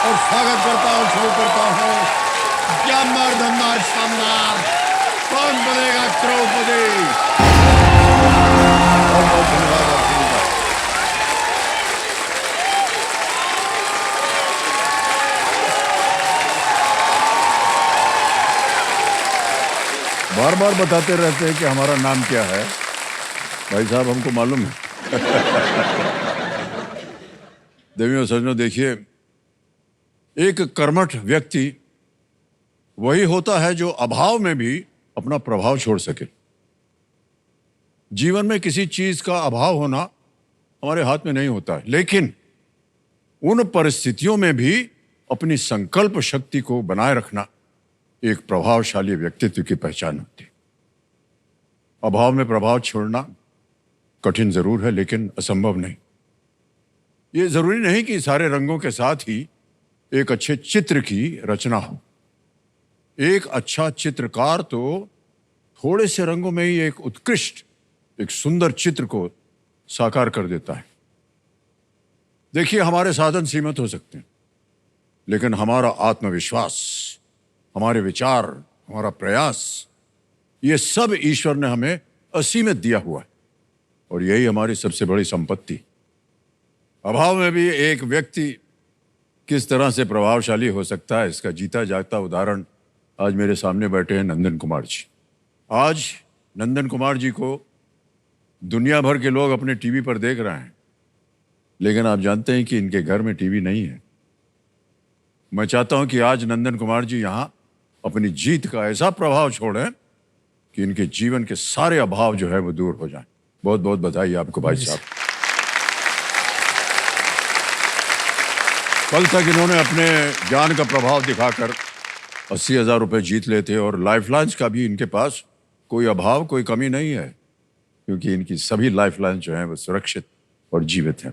और स्वागत करता हूँ, शुरू करता हूँ। क्या मर्द हमार शानदार, कौन बनेगा करोड़पति। बहुत बहुत धन्यवाद आप सभी का। बार बार बताते रहते हैं कि हमारा नाम क्या है। भाई साहब, हमको मालूम है। देवियों सज्जनों, देखिए, एक कर्मठ व्यक्ति वही होता है जो अभाव में भी अपना प्रभाव छोड़ सके। जीवन में किसी चीज का अभाव होना हमारे हाथ में नहीं होता है, लेकिन उन परिस्थितियों में भी अपनी संकल्प शक्ति को बनाए रखना एक प्रभावशाली व्यक्तित्व की पहचान होती है। अभाव में प्रभाव छोड़ना कठिन जरूर है, लेकिन असंभव नहीं। ये जरूरी नहीं कि सारे रंगों के साथ ही एक अच्छे चित्र की रचना हो। एक अच्छा चित्रकार तो थोड़े से रंगों में ही एक उत्कृष्ट, एक सुंदर चित्र को साकार कर देता है। देखिए, हमारे साधन सीमित हो सकते हैं, लेकिन हमारा आत्मविश्वास, हमारे विचार, हमारा प्रयास, ये सब ईश्वर ने हमें असीमित दिया हुआ है, और यही हमारी सबसे बड़ी संपत्ति। अभाव में भी एक व्यक्ति किस तरह से प्रभावशाली हो सकता है, इसका जीता जागता उदाहरण आज मेरे सामने बैठे हैं नंदन कुमार जी। आज नंदन कुमार जी को दुनिया भर के लोग अपने टीवी पर देख रहे हैं, लेकिन आप जानते हैं कि इनके घर में टीवी नहीं है। मैं चाहता हूं कि आज नंदन कुमार जी यहां अपनी जीत का ऐसा प्रभाव छोड़ें कि इनके जीवन के सारे अभाव जो है वो दूर हो जाएं। बहुत बहुत बधाई आपको भाई साहब। कल तक इन्होंने अपने ज्ञान का प्रभाव दिखाकर 80,000 रुपए जीत लेते, और लाइफलाइन्स का भी इनके पास कोई अभाव, कोई कमी नहीं है, क्योंकि इनकी सभी लाइफलाइन्स जो हैं वो सुरक्षित और जीवित हैं।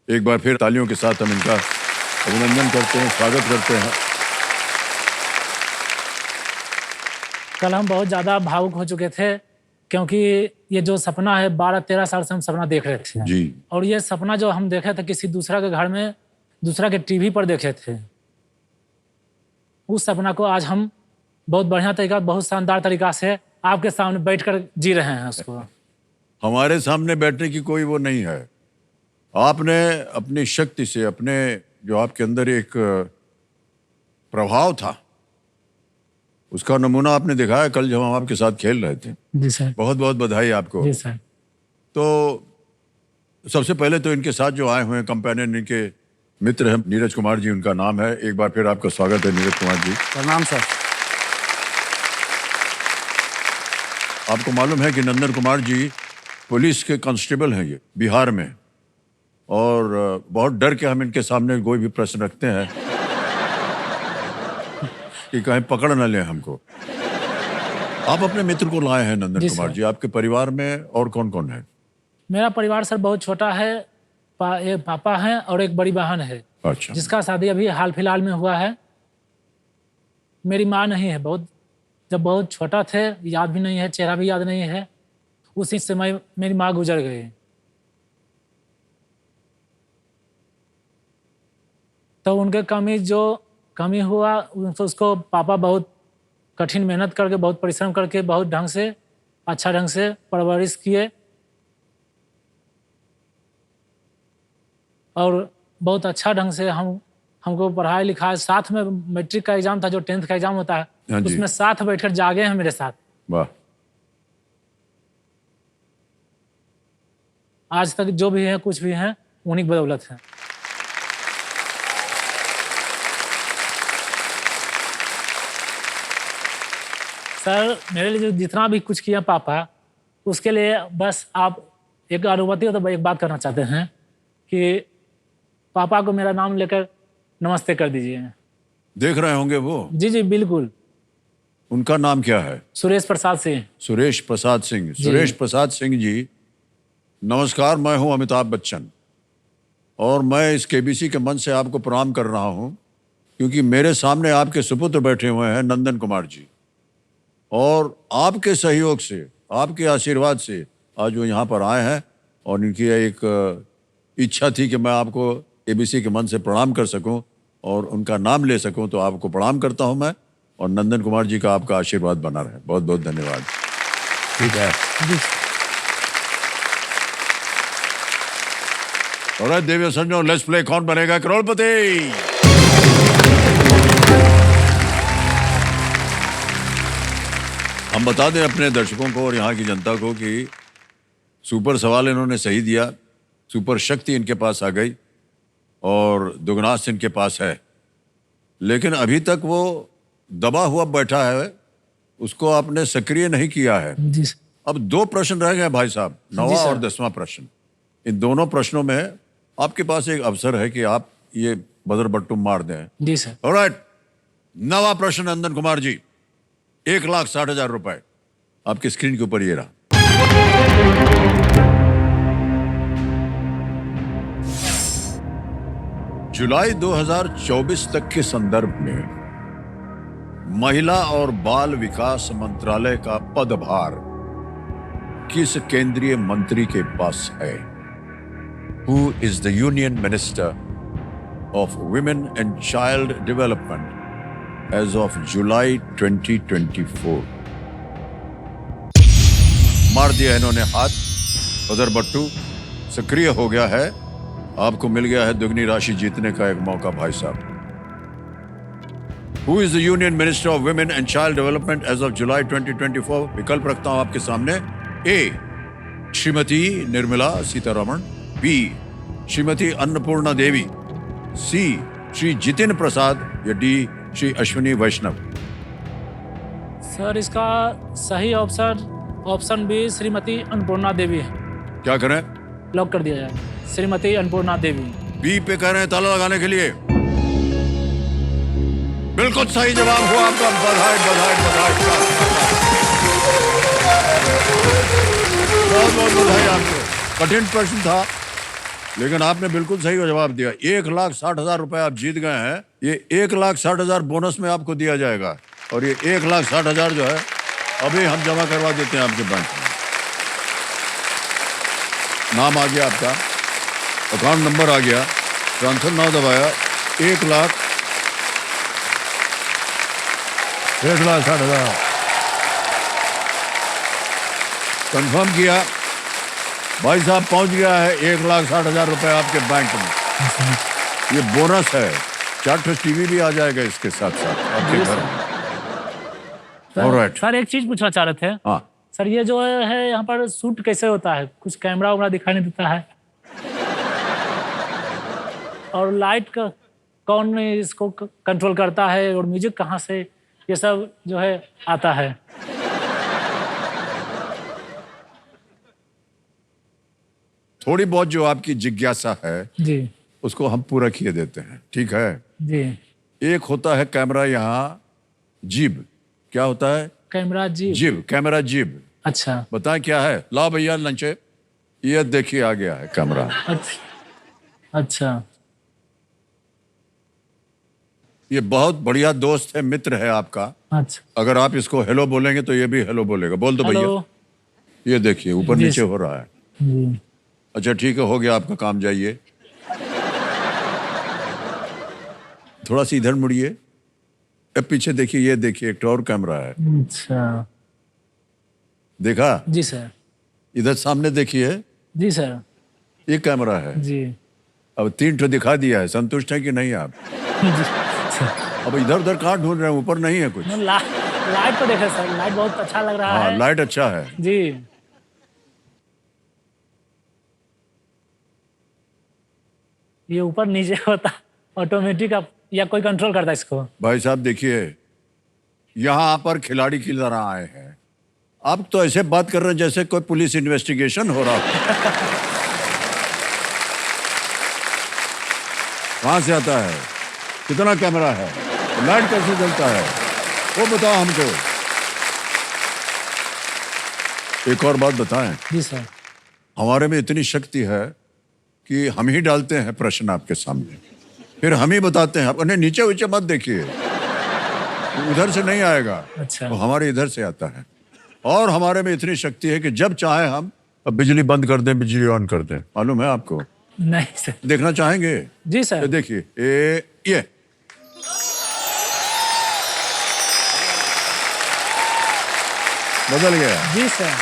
एक बार फिर तालियों के साथ हम इनका अभिनंदन करते हैं, स्वागत करते हैं। कल हम बहुत ज़्यादा भावुक हो चुके थे, क्योंकि ये जो सपना है 12-13 साल से हम सपना देख रहे थे जी। और ये सपना जो हम देखे थे किसी दूसरा के घर में, दूसरा के टीवी पर देखे थे, उस सपना को आज हम बहुत बढ़िया तरीका, बहुत शानदार तरीका से आपके सामने बैठकर जी रहे हैं उसको। हमारे सामने बैठने की कोई वो नहीं है। आपने अपनी शक्ति से, अपने जो आपके अंदर एक प्रभाव था, उसका नमूना आपने दिखाया कल जब हम आपके साथ खेल रहे थे। जी सर। बहुत बहुत बधाई आपको। जी सर। तो सबसे पहले तो इनके साथ जो आए हुए हैं कंपेनियन, इनके मित्र हैं, नीरज कुमार जी उनका नाम है। एक बार फिर आपका स्वागत है नीरज कुमार जी। प्रणाम सर। आपको मालूम है कि नंदन कुमार जी पुलिस के कांस्टेबल हैं, ये बिहार में, और बहुत डर के हम इनके सामने कोई भी प्रश्न रखते हैं कि कहीं पकड़ न लें हमको। आप अपने मित्र को लाए हैं नंदन कुमार जी। आपके परिवार में और कौन कौन है? मेरा परिवार सर बहुत छोटा है। एक पापा हैं और एक बड़ी बहन है। अच्छा। जिसका शादी अभी हाल फिलहाल में हुआ है। मेरी माँ नहीं है। जब बहुत छोटा थे, याद भी नहीं है, चेहरा भी याद नहीं है। उसी समय मेरी माँ गुजर गई। तो उनके कमी हुआ, उसको पापा बहुत कठिन मेहनत करके, बहुत परिश्रम करके, बहुत ढंग से, अच्छा ढंग से परवरिश किए, और बहुत अच्छा ढंग से हमको पढ़ाई लिखाई। साथ में मैट्रिक का एग्जाम था, जो 10th का एग्जाम होता है, उसमें साथ बैठकर जागे हैं मेरे साथ। वाह। आज तक जो भी है, कुछ भी है, उन्हीं की बदौलत है। सर, मेरे लिए जो जितना भी कुछ किया पापा, उसके लिए बस आप एक अनुमति हो तो एक बात करना चाहते हैं कि पापा को मेरा नाम लेकर नमस्ते कर दीजिए। देख रहे होंगे वो? जी जी बिल्कुल। उनका नाम क्या है? सुरेश प्रसाद सिंह। सुरेश प्रसाद सिंह। सुरेश प्रसाद सिंह जी, नमस्कार। मैं हूं अमिताभ बच्चन, और मैं इस केबीसी के मंच से आपको प्रणाम कर रहा हूं, क्योंकि मेरे सामने आपके सुपुत्र बैठे हुए हैं नंदन कुमार जी, और आपके सहयोग से, आपके आशीर्वाद से आज वो यहाँ पर आए हैं, और इनकी एक इच्छा थी कि मैं आपको केबीसी के मंच से प्रणाम कर सकूं। और उनका नाम ले सकूं तो आपको प्रणाम करता हूं मैं, और नंदन कुमार जी का आपका आशीर्वाद बना रहे। बहुत बहुत धन्यवाद। ठीक है। जी और देवी संजो, लेट्स प्ले कौन बनेगा करोड़पति। हम बता दें अपने दर्शकों को और यहाँ की जनता को कि सुपर सवाल इन्होंने सही दिया, सुपर शक्ति इनके पास आ गई और दुगनास इनके पास है, लेकिन अभी तक वो दबा हुआ बैठा है, उसको आपने सक्रिय नहीं किया है। जी सर। अब 2 प्रश्न रह गए भाई साहब, 9वां सर। और 10वां प्रश्न। इन दोनों प्रश्नों में आपके पास एक अवसर है कि आप ये बदर बट्टू मार दें। जी सर। ऑलराइट, 9वां प्रश्न नंदन कुमार जी, 1,60,000 रुपए आपकी स्क्रीन के ऊपर ये रहा। जुलाई 2024 तक के संदर्भ में महिला और बाल विकास मंत्रालय का पदभार किस केंद्रीय मंत्री के पास है? Who is the Union Minister of Women and Child Development as of July 2024? मार दिया इन्होंने हाथ, बदर बट्टू सक्रिय हो गया है। आपको मिल गया है दुगनी राशि जीतने का एक मौका भाई साहब। Who is the Union Minister of Women and Child Development as of July 2024? विकल्प रखता हूं आपके सामने। ए, श्रीमती निर्मला सीतारमण। बी, श्रीमती अन्नपूर्णा देवी। सी, श्री जितिन प्रसाद। या डी, श्री अश्विनी वैष्णव। सर इसका सही ऑप्शन बी श्रीमती अन्नपूर्णा देवी है। क्या करें? लॉक कर दिया जाए, श्रीमती अन्नपूर्णा देवी। बी पे कह रहे हैं ताला लगाने के लिए। बिल्कुल सही जवाब हुआ आपका। बधाई बधाई बधाई, बहुत बहुत बधाई आपको। कठिन प्रश्न था लेकिन आपने बिल्कुल सही जवाब दिया। 1,60,000 रुपए आप जीत गए हैं। ये 1,60,000 बोनस में आपको दिया जाएगा, और ये 1,60,000 जो है अभी हम जमा करवा देते हैं आपके बैंक में। नाम आ गया आपका, अकाउंट नंबर आ गया, ट्रांसफर नाउ दबाया। 1,60,000 कंफर्म किया। भाई साहब पहुंच गया है 1,60,000 रुपए आपके बैंक में। ये बोनस है। 4 टीवी भी आ जाएगा इसके साथ साथ आपके घर में। Alright. सर एक चीज पूछना चाह रहे थे। हाँ, सर ये जो है यहाँ पर शूट कैसे होता है? कुछ कैमरा वैमरा दिखाई नहीं देता है, और लाइट का कौन इसको कंट्रोल करता है, और म्यूजिक कहाँ से ये सब जो है आता है? थोड़ी बहुत जो आपकी जिज्ञासा है जी उसको हम पूरा किए देते हैं, ठीक है। जी। एक होता है कैमरा, यहाँ जिब। क्या होता है? कैमरा जी। जिब, कैमरा जिब। अच्छा बताएं क्या है? लाओ भैया लंचे। ये देखिए आ गया है कैमरा। अच्छा। ये बहुत बढ़िया दोस्त है, मित्र है आपका। अच्छा। अगर आप इसको हेलो बोलेंगे तो ये भी हेलो बोलेगा। बोल दो भैया। हेलो। ये देखिए ऊपर जी। नीचे हो रहा है। जी। अच्छा ठीक है, हो गया आपका काम, जाइए। थोड़ा सा इधर मुड़िए, अब पीछे देखिए। ये देखिए एक और कैमरा है। अच्छा। देखा? जी सर। इधर सामने देखिए, जी सर। ये कैमरा है। जी। अब 3 ठो दिखा दिया है। संतुष्ट है कि नहीं आप? जी सर। अब इधर उधर कहाँ ढूंढ रहे हैं? ऊपर नहीं है कुछ? लाइट को देखे सर, लाइट बहुत अच्छा लग रहा हाँ, है। लाइट अच्छा है। जी। ये ऊपर नीचे होता ऑटोमेटिक, या कोई कंट्रोल करता है इसको? भाई साहब देखिए, यहाँ पर खिलाड़ी की तरह आए हैं। आप तो ऐसे बात कर रहे हैं जैसे कोई पुलिस इन्वेस्टिगेशन हो रहा हो। कहाँ से आता है? कितना कैमरा है? लाइट कैसे जलता है? वो बताओ हमको। एक और बात बताएं, जी सर। हमारे में इतनी शक्ति है कि हम ही डालते हैं प्रश्न आपके सामने, फिर हम ही बताते हैं। अपने नीचे ऊंचे मत देखिए, उधर से नहीं आएगा। अच्छा। वो हमारे इधर से आता है। और हमारे में इतनी शक्ति है कि जब चाहे हम अब बिजली बंद कर दें, बिजली ऑन कर दें। मालूम है आपको? नहीं सर। देखना चाहेंगे? जी सर। ये देखिए, ये बदल गया जी सर।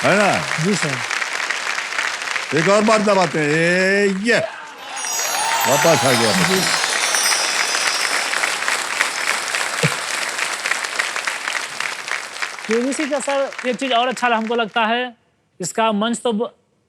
है ना। जी सर। एक और बार दबाते हैं, ये वापस आ गया। जी। केबीसी का सर एक चीज और अच्छा हमको लगता है, इसका मंच तो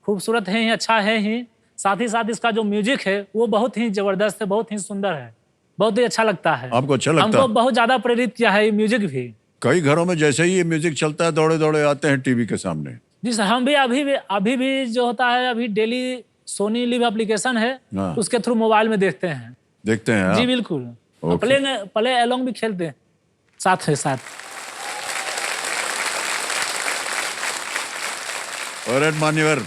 खूबसूरत है ही, अच्छा है ही, साथ ही साथ इसका जो म्यूजिक है वो बहुत ही जबरदस्त है, बहुत ही सुंदर है, बहुत ही अच्छा लगता है। आपको अच्छा लगता हमको है? बहुत ज्यादा प्रेरित किया है ये म्यूजिक भी। कई घरों में जैसे ही ये म्यूजिक चलता है दौड़े दौड़े आते हैं टीवी के सामने। जी सर, हम भी अभी भी जो होता है, अभी डेली सोनी लिव एप्लीकेशन है, हाँ। उसके थ्रू मोबाइल में देखते हैं। देखते हैं जी आप? बिल्कुल। ओके। प्ले अलोंग भी खेलते हैं साथ ही साथ। और मान्यवर,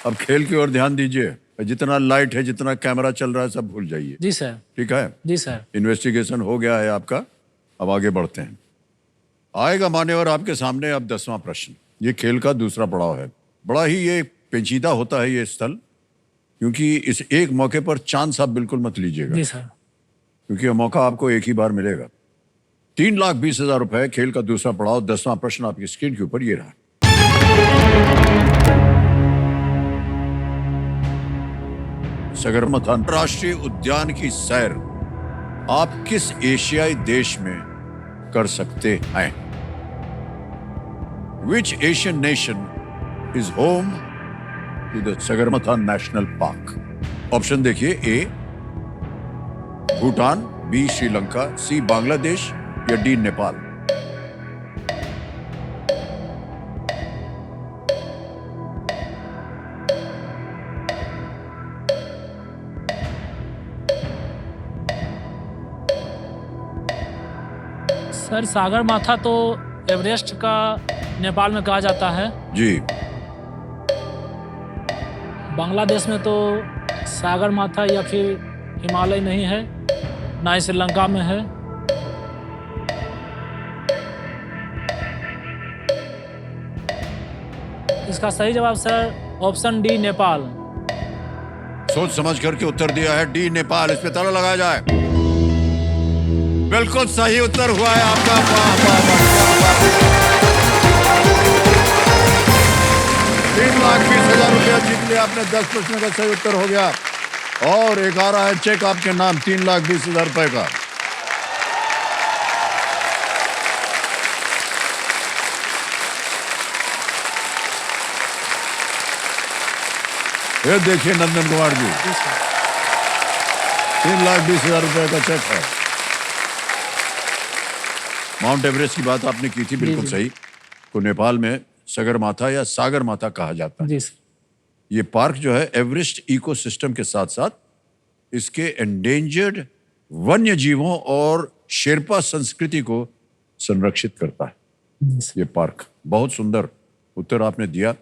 अब खेल की ओर ध्यान दीजिए। जितना लाइट है, जितना कैमरा चल रहा है, सब भूल जाइए। जी सर। ठीक है? जी सर। इन्वेस्टिगेशन हो गया है आपका, अब आगे बढ़ते हैं। आएगा मान्यवर आपके सामने अब 10वां प्रश्न। ये खेल का दूसरा पड़ाव है। बड़ा ही ये पेचीदा होता है ये स्थल, क्योंकि इस एक मौके पर चांस आप बिल्कुल मत लीजिएगा, जी सर। क्योंकि यह मौका आपको एक ही बार मिलेगा। 3,20,000 रुपए, खेल का दूसरा पड़ाव, 10वां प्रश्न आपकी स्क्रीन के ऊपर ये रहा। सगरमाथा राष्ट्रीय उद्यान की सैर आप किस एशियाई देश में कर सकते हैं? Which Asian nation is home to the Sagarmatha National Park? Option देखिए, ए भूटान, बी श्रीलंका, सी बांग्लादेश या डी नेपाल। सर सागर माथा तो एवरेस्ट का नेपाल में कहा जाता है। जी, बांग्लादेश में तो सागर माथा या फिर हिमालय नहीं है, ना ही श्रीलंका में है। इसका सही जवाब सर ऑप्शन डी नेपाल। सोच समझ करके उत्तर दिया है डी नेपाल। इस पे ताला लगाया जाए। बिल्कुल सही उत्तर हुआ है आपका। वाह वाह वाह, क्या बात है। 3,20,000 रुपया जीत लिया आपने। 10 प्रश्न का सही उत्तर हो गया और एक आ रहा है चेक आपके नाम 3,20,000 रुपए का। ये देखिए नंदन कुमार जी, 3,20,000 रुपए का चेक है। माउंट एवरेस्ट की बात आपने की थी, बिल्कुल सही। को नेपाल में सगरमाथा या सागर माथा कहा जाता है। जी सर। ये पार्क जो है एवरेस्ट इकोसिस्टम के साथ साथ इसके एंडेंजर्ड वन्य जीवों और शेरपा संस्कृति को संरक्षित करता है। जी सर। ये पार्क बहुत सुंदर उत्तर आपने दिया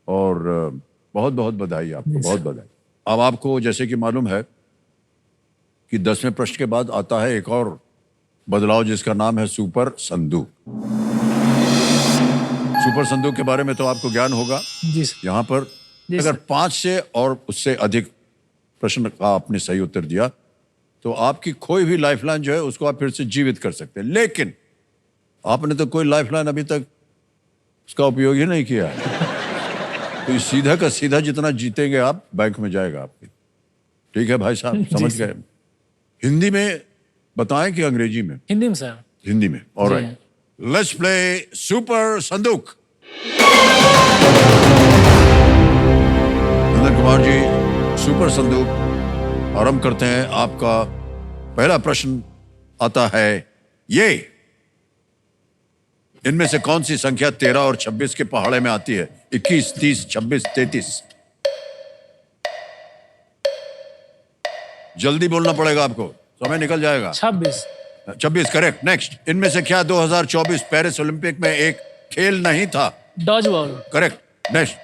और बहुत बहुत बधाई आपको, बहुत बधाई। अब आपको जैसे कि मालूम है कि 10वें प्रश्न के बाद आता है एक और बदलाव, जिसका नाम है सुपर संदूक। सुपर संदूक के बारे में तो आपको ज्ञान होगा। जी सर। यहाँ पर जी अगर सर। 5 से और उससे अधिक प्रश्न का आपने सही उत्तर दिया तो आपकी खोई हुई लाइफलाइन जो है उसको आप फिर से जीवित कर सकते हैं। लेकिन आपने तो कोई लाइफलाइन अभी तक उसका उपयोग ही नहीं किया है। तो सीधा का सीधा जितना जीतेंगे आप, बैंक में जाएगा आपके। ठीक है भाई साहब, समझ गए? हिंदी में बताएं कि अंग्रेजी में? हिंदी में सर। हिंदी में। ऑलराइट, लेट्स प्ले सुपर संदूक। नंदन कुमार जी, सुपर संदूक आरंभ करते हैं। आपका पहला प्रश्न आता है ये, इनमें से कौन सी संख्या 13 और 26 के पहाड़े में आती है? 21, 30, 26, 33। जल्दी बोलना पड़ेगा आपको, समय निकल जाएगा। 26। 26 करेक्ट। नेक्स्ट, इनमें से क्या 2024 पेरिस ओलंपिक में एक खेल नहीं था? Dodge ball. करेक्ट। नेक्स्ट,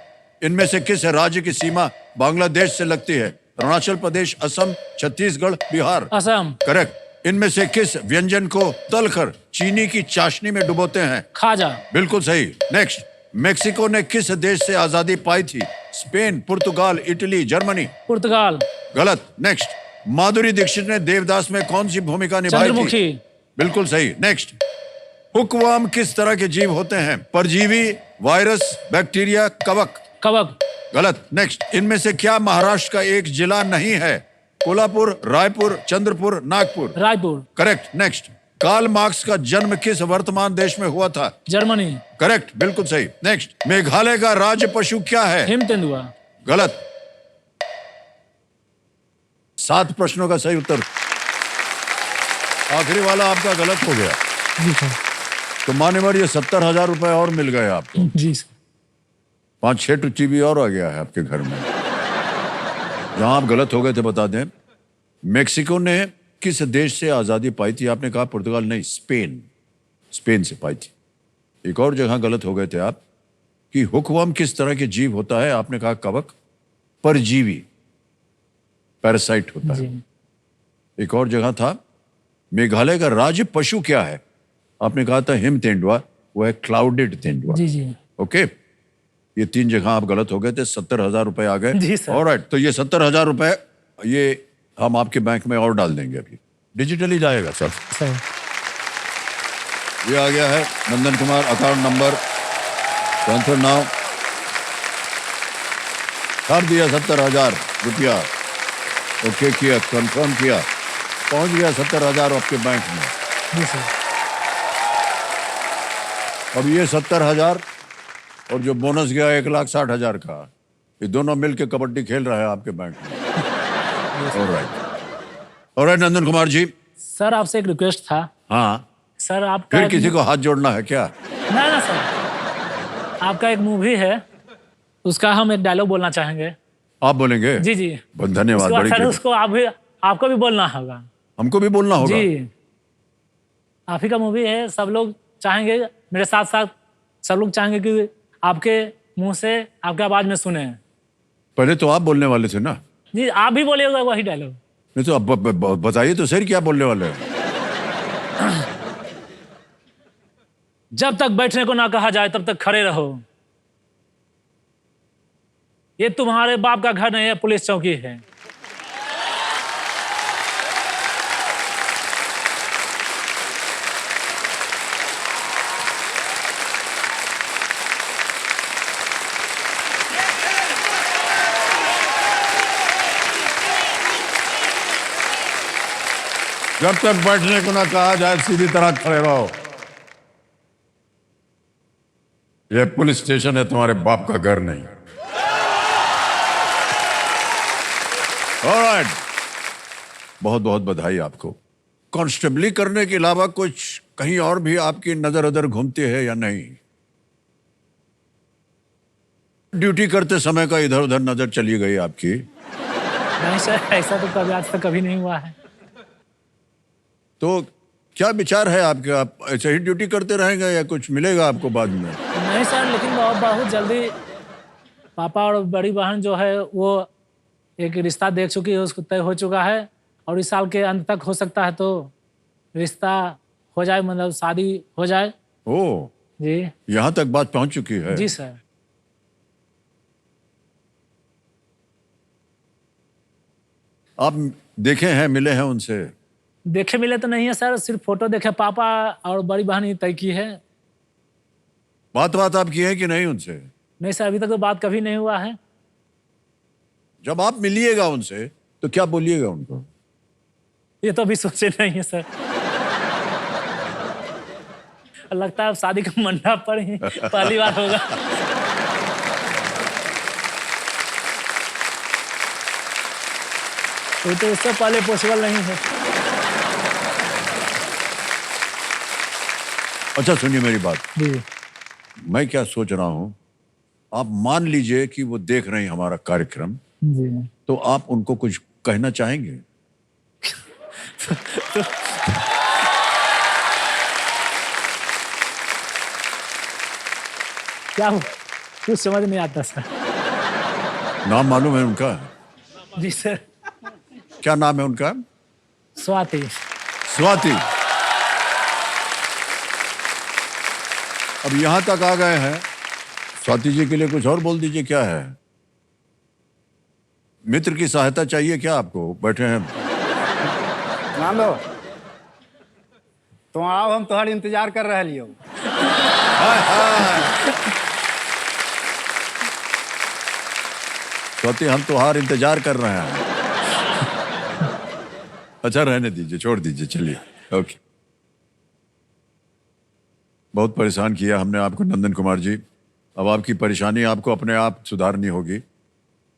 इनमें से किस राज्य की सीमा बांग्लादेश से लगती है? अरुणाचल प्रदेश, असम, छत्तीसगढ़, बिहार। असम। करेक्ट। इनमें से किस व्यंजन को तलकर चीनी की चाशनी में डुबोते हैं? खाजा। बिल्कुल सही। नेक्स्ट, मेक्सिको ने किस देश से आजादी पाई थी? स्पेन, पुर्तगाल, इटली, जर्मनी। पुर्तगाल। गलत। नेक्स्ट, माधुरी दीक्षित ने देवदास में कौन सी भूमिका निभाई थी? चंद्रमुखी। बिल्कुल सही। नेक्स्ट, हुकवर्म किस तरह के जीव होते हैं? परजीवी, वायरस, बैक्टीरिया, कवक? कवक। गलत। नेक्स्ट। इनमें से क्या महाराष्ट्र का एक जिला नहीं है? Kolhapur, Raipur, Chandrapur, Nagpur? Raipur. Correct. Next. Karl Marx का जन्म किस वर्तमान देश में हुआ था? जर्मनी। करेक्ट, बिल्कुल सही। नेक्स्ट। मेघालय का राज्य पशु क्या है? हिम तेंदुआ। गलत। 7 प्रश्नों का सही उत्तर। आखिरी वाला आपका गलत हो गया। जी सर। तो मान्यवर ये 70,000 रुपए और मिल गए आपको। जी सर। 5-6 टुच्ची भी और आ गया है आपके घर में। जहां आप गलत हो गए थे बता दें। मेक्सिको ने किस देश से आजादी पाई थी? आपने कहा पुर्तगाल नहीं, स्पेन। स्पेन से पाई थी। एक और जगह गलत हो गए थे आप कि हुकवर्म किस तरह के जीव होता है? आपने कहा कवक। परजीवी, पैरासाइट होता है। जी। एक और जगह था मेघालय का राज्य पशु क्या है? आपने कहा था हिम तेंदुआ, वो है क्लाउडेड तेंदुआ। जी जी। ओके, ये 3 जगह आप गलत हो गए थे। 70,000 रुपए आ गए। जी सर। ऑलराइट, तो ये 70,000 रुपए ये हम आपके बैंक में और डाल देंगे। अभी डिजिटली जाएगा सर। सर। ये आ गया है Nandan Kumar, account number, transfer now. कर दिया 70,000 रुपया। ओके किया, कंफर्म किया, पहुंच गया 70,000 आपके बैंक में। जी सर। अब ये 70,000 और जो बोनस गया 1,60,000 का, ये दोनों मिलके कबड्डी खेल रहा है आपके बैंक में। ऑलराइट नंदन कुमार जी। सर आपसे एक रिक्वेस्ट था। हाँ, सर आपका फिर किसी को हाथ जोड़ना है क्या? ना ना सर, आपका एक मूवी है, उसका हम एक डायलॉग बोलना चाहेंगे। आप बोलेंगे? जी जी। धन्यवाद। उसके बाद बड़ी सर कृपा। उसको आपको भी बोलना होगा। हमको भी बोलना होगा? जी, आप ही का मूवी है। सब लोग चाहेंगे, मेरे साथ साथ सब लोग चाहेंगे कि आपके मुंह से आपके आवाज में सुने। पहले तो आप बोलने वाले थे ना। जी, आप भी बोलिएगा वही डायलॉग। नहीं तो अब बताइए तो सर क्या बोलने वाले हैं? जब तक बैठने को ना कहा जाए तब तक खड़े रहो। ये तुम्हारे बाप का घर नहीं है, पुलिस चौकी है। जब तक बैठने को ना कहा जाए सीधी तरह खड़े रहो। यह पुलिस स्टेशन है, तुम्हारे बाप का घर नहीं। ऑलराइट, बहुत बहुत बधाई आपको। कांस्टेबली करने के अलावा कुछ कहीं और भी आपकी नजर अदर घूमती है या नहीं? ड्यूटी करते समय का इधर उधर नजर चली गई आपकी? नहीं सर, ऐसा तो कभी आज तक कभी नहीं हुआ है। तो क्या विचार है आपके? आप ऐसे ही ड्यूटी करते रहेंगे या कुछ मिलेगा आपको बाद में? नहीं सर, लेकिन बहुत जल्दी पापा और बड़ी बहन जो है वो एक रिश्ता देख चुकी है, उसको तय हो चुका है। और इस साल के अंत तक हो सकता है तो रिश्ता हो जाए, मतलब शादी हो जाए। ओ, जी। यहां तक बात पहुंच चुकी है? जी सर। आप देखे हैं, मिले हैं उनसे? देखे मिले तो नहीं है सर, सिर्फ फोटो देखे। पापा और बड़ी बहन ही तय की है। बात आप की है कि नहीं उनसे? नहीं सर, अभी तक तो बात कभी नहीं हुआ है। जब आप मिलिएगा उनसे तो क्या बोलिएगा उनको? ये तो अभी सोचे नहीं है सर। लगता है अब शादी का मंडप पर ही पहली बार होगा। तो उससे पहले पॉसिबल नहीं है। अच्छा सुनिए मेरी बात। जी। मैं क्या सोच रहा हूं, आप मान लीजिए कि वो देख रहे हैं हमारा कार्यक्रम, जी। तो आप उनको कुछ कहना चाहेंगे? क्या कुछ समझ नहीं आता सर। नाम मालूम है उनका? जी सर। क्या नाम है उनका? स्वाति। स्वाति। अब यहां तक आ गए हैं, स्वाति जी के लिए कुछ और बोल दीजिए। क्या है? मित्र की सहायता चाहिए क्या आपको? बैठे हैं। मान लो तो आओ, हम तोहर इंतजार कर रहे लियो। स्वाति, हम तुम्हार इंतजार कर रहे हैं। अच्छा, रहने दीजिए, छोड़ दीजिए, चलिए। ओके, बहुत परेशान किया हमने आपको नंदन कुमार जी। अब आपकी परेशानी आपको अपने आप सुधारनी होगी।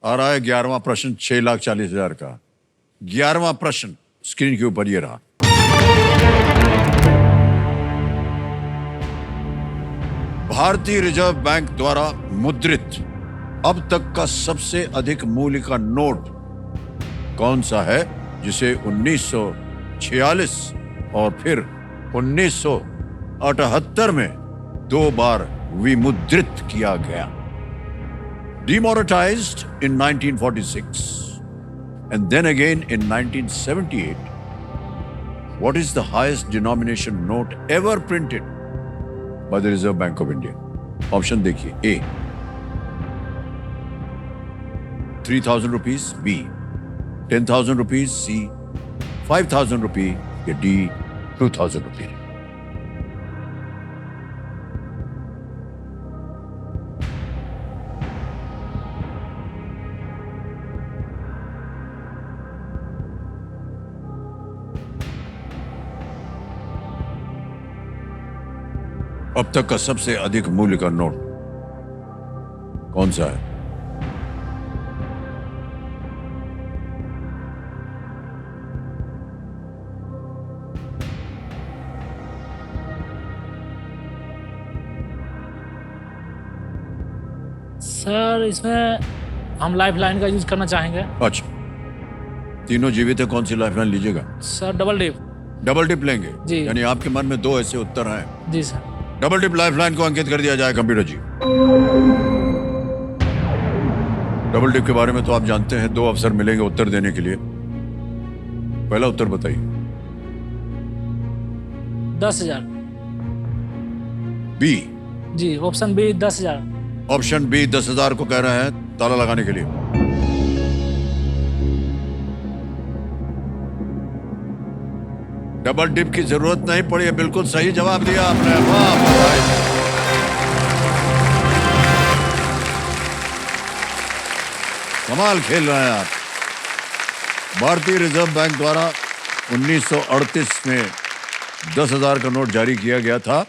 आ रहा है 11वां प्रश्न 6,40,000 का। 11वां प्रश्न स्क्रीन के ऊपर ये रहा। भारतीय रिजर्व बैंक द्वारा मुद्रित अब तक का सबसे अधिक मूल्य का नोट कौन सा है, जिसे 1946 और फिर 1978 में 2 बार विमुद्रित किया गया? Demonetized in 1946 and then again in 1978. What is the highest denomination note ever printed by the Reserve Bank of India? Option देखिए। A 3,000 rupees, B 10,000 rupees, C 5,000 rupees या D 2,000 rupees। अब तक का सबसे अधिक मूल्य का नोट कौन सा है? सर इसमें हम लाइफ लाइन का यूज करना चाहेंगे। अच्छा, तीनों जीवित है, कौन सी लाइफलाइन लीजिएगा? Sir double dip. Double dip लेंगे जी। यानी आपके मन में 2 ऐसे उत्तर हैं। जी सर। डबल डिप लाइफलाइन को अंकित कर दिया जाए कंप्यूटर जी। डबल डिप के बारे में तो आप जानते हैं, 2 अवसर मिलेंगे उत्तर देने के लिए। पहला उत्तर बताइए। 10,000। बी। जी, ऑप्शन बी 10,000। ऑप्शन बी 10,000 को कह रहे हैं ताला लगाने के लिए। डबल डिप की जरूरत नहीं पड़ी है, बिल्कुल सही जवाब दिया आपने। वाह बधाई। कमाल खेल रहे हैं आप। भारतीय रिजर्व बैंक द्वारा 1938 में 10,000 का नोट जारी किया गया था,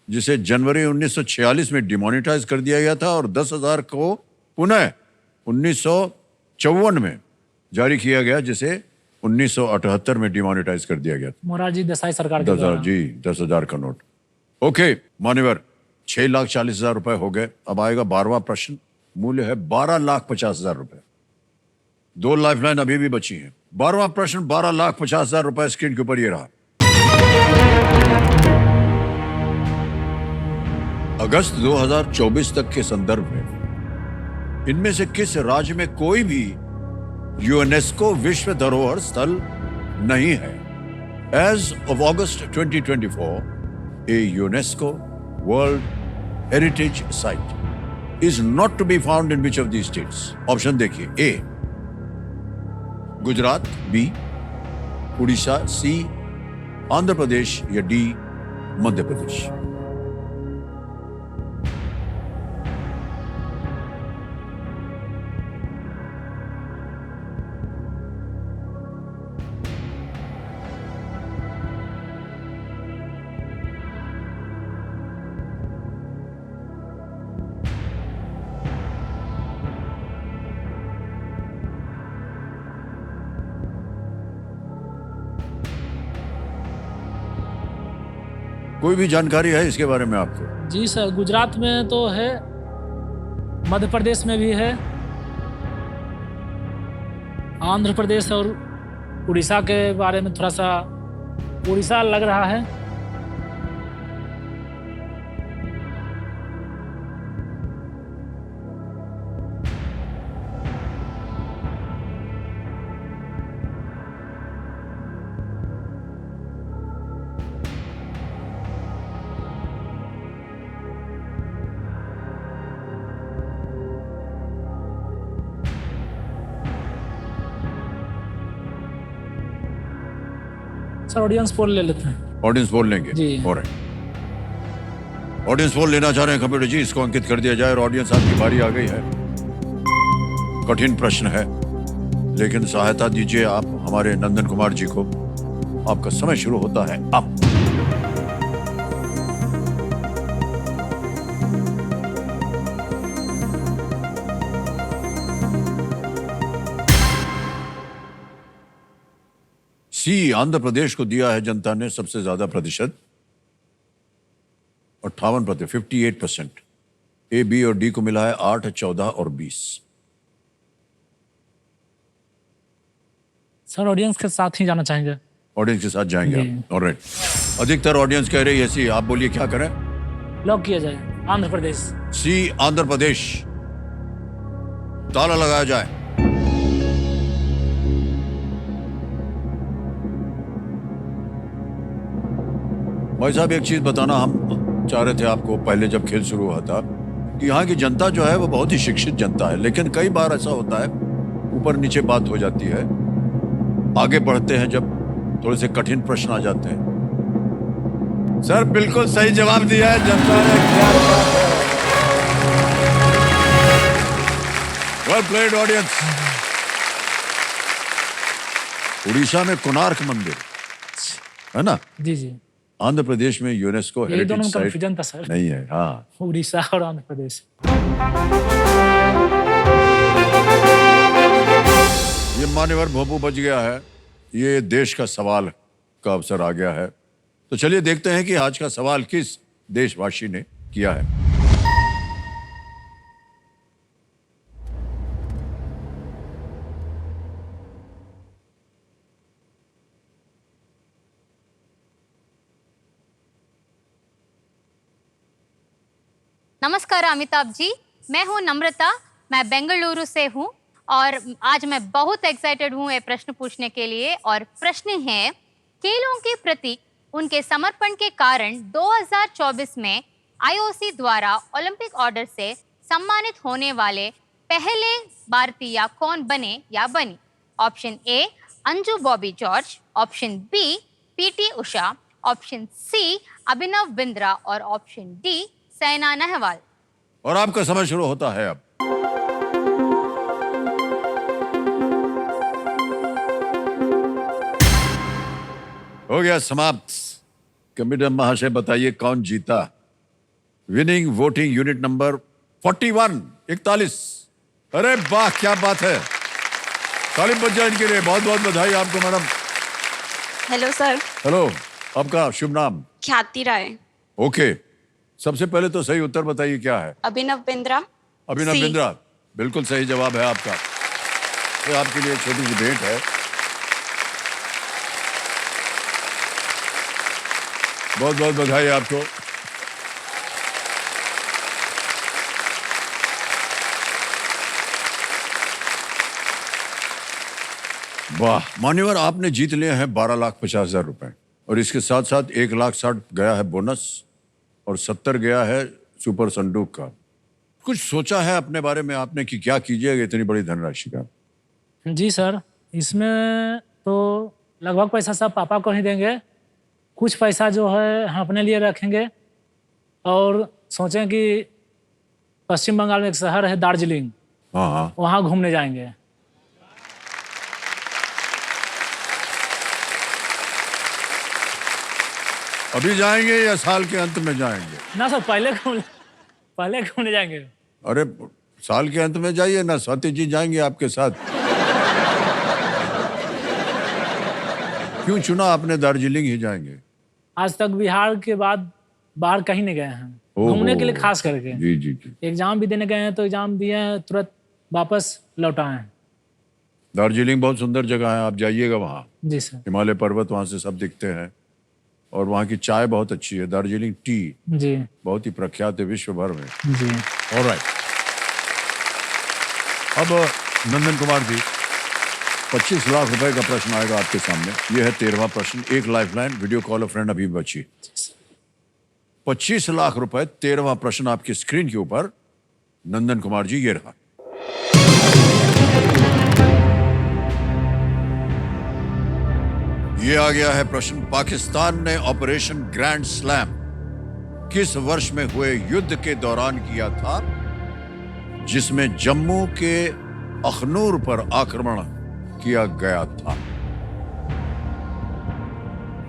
जिसे जनवरी 1946 में डिमोनेटाइज कर दिया गया था, और 10,000 को पुनः 1954 में जारी किया गया, जिसे 1978 में डिमोनेटाइज कर दिया गया था। मोरारजी देसाई सरकार के 10,000 द्वारा। जी, 10,000 का नोट। ओके मान्यवर, 6,40,000 रुपए हो गए। अब आएगा 12वां प्रश्न। मूल्य है 12,50,000 रुपए। 2 लाइफलाइन अभी भी बची हैं। 12वां प्रश्न 12,50,000 रुपए स्क्रीन के ऊपर ये रहा। अगस्त 2024 तक के संदर्भ में इनमें से किस राज्य में कोई भी यूनेस्को विश्व धरोहर स्थल नहीं है? As of August 2024, a UNESCO World Heritage Site is not to be found in which of these states? Option देखिए। A Gujarat, B Orissa, C Andhra Pradesh या D मध्य प्रदेश। कोई भी जानकारी है इसके बारे में आपको? जी सर, गुजरात में तो है, मध्य प्रदेश में भी है, आंध्र प्रदेश और उड़ीसा के बारे में थोड़ा सा उड़ीसा लग रहा है। सर ऑडियंस पोल ले लेते हैं। ऑडियंस पोल लेंगे जी। ऑलराइट, ऑडियंस पोल लेना चाह रहे हैं कंप्यूटर जी, इसको अंकित कर दिया जाए। और ऑडियंस आपकी बारी आ गई है। कठिन प्रश्न है, लेकिन सहायता दीजिए आप हमारे नंदन कुमार जी को। आपका समय शुरू होता है अब। सी, आंध्र प्रदेश को दिया है जनता ने सबसे ज्यादा प्रतिशत, 58%, 58%। ए, बी और डी को मिला है 8, 14 और 20। सर ऑडियंस के साथ ही जाना चाहेंगे। ऑडियंस के साथ जाएंगे जी। आप। ऑलराइट, अधिकतर ऑडियंस कह रही है सी। आप बोलिए क्या करें? लॉक किया जाए आंध्र प्रदेश। सी, आंध्र प्रदेश। ताला लगाया जाए। भाई साहब, एक चीज बताना हम चाह रहे थे आपको पहले जब खेल शुरू हुआ था कि यहाँ की जनता जो है वो बहुत ही शिक्षित जनता है, लेकिन कई बार ऐसा होता है ऊपर नीचे बात हो जाती है। आगे बढ़ते हैं जब थोड़े से कठिन प्रश्न आ जाते हैं। सर बिल्कुल सही जवाब दिया है जनता ने। Well played audience. उड़ीसा में कोणार्क मंदिर है ना, जी जी, आंध्र प्रदेश में यूनेस्को यही दोनों हेरिटेज में साइट कंफ्यूजन था सर, नहीं है। हाँ, उड़ीसा और आंध्र प्रदेश। ये मान्यवर भोपू बच गया है। ये देश का सवाल का अवसर आ गया है। तो चलिए देखते हैं कि आज का सवाल किस देशवासी ने किया है। नमस्कार अमिताभ जी, मैं हूं नम्रता, मैं बेंगलुरु से हूं और आज मैं बहुत एक्साइटेड हूं ये प्रश्न पूछने के लिए। और प्रश्न है, खेलों के प्रति उनके समर्पण के कारण 2024 में आईओसी द्वारा ओलंपिक ऑर्डर से सम्मानित होने वाले पहले भारतीय कौन बने या बनी? Option A Anju Bobby George, option B PT Usha, option C Abhinav Bindra और ऑप्शन डी साइना नेहवाल। और आपका समय शुरू होता है अब। हो गया समाप्त। कंप्यूटर महाशय बताइए कौन जीता? Winning voting unit number 41, 41। अरे वाह, क्या बात है। तालिम बज जाए इनके लिए। बहुत बहुत बधाई आपको मैडम। Hello sir. हेलो, आपका शुभ नाम? ख्याति राय। ओके, सबसे पहले तो सही उत्तर बताइए क्या है? अभिनव बिंद्रा। अभिनव सी। बिंद्रा, बिल्कुल सही जवाब है आपका। ये आपके लिए एक छोटी सी भेंट है। बहुत बहुत बधाई आपको। वाह मान्यवर, आपने जीत लिए हैं 12,50,000 रुपए और इसके साथ साथ 1,60,000 गया है बोनस और 70 गया है सुपर संदूक का। कुछ सोचा है अपने बारे में आपने कि क्या कीजिएगा इतनी बड़ी धनराशि का? जी सर, इसमें तो लगभग पैसा सब पापा को ही देंगे। कुछ पैसा जो है हम अपने लिए रखेंगे और सोचें कि पश्चिम बंगाल में एक शहर है दार्जिलिंग, हाँ हाँ, वहाँ घूमने जाएंगे। अभी जाएंगे या साल के अंत में जाएंगे? ना सर, पहले घूमने जाएंगे। अरे साल के अंत में जाइए ना, स्वाति जी जाएंगे आपके साथ। क्यों चुना आपने दार्जिलिंग ही जाएंगे? आज तक बिहार के बाद बाहर कहीं नहीं गए हैं ओहो। घूमने के लिए, खास करके। जी जी जी। एग्जाम भी देने गए हैं तो एग्जाम दिए हैं, तुरंत वापस लौटाए हैं। दार्जिलिंग बहुत सुंदर जगह है, आप जाइएगा वहाँ। जी सर। हिमालय पर्वत वहाँ से सब दिखते हैं और वहाँ की चाय बहुत अच्छी है। दार्जिलिंग टी जी बहुत ही प्रख्यात है विश्व भर में। जी। ऑलराइट, अब नंदन कुमार जी, 25 लाख रुपए का प्रश्न आएगा आपके सामने। यह है 13वां प्रश्न। एक lifeline, video call a friend अभी बची। 25 लाख रुपए, 13वां प्रश्न आपकी स्क्रीन के ऊपर। नंदन कुमार जी, ये रहा। ये आ गया है प्रश्न। पाकिस्तान ने ऑपरेशन ग्रैंड स्लैम किस वर्ष में हुए युद्ध के दौरान किया था, जिसमें जम्मू के अखनूर पर आक्रमण किया गया था?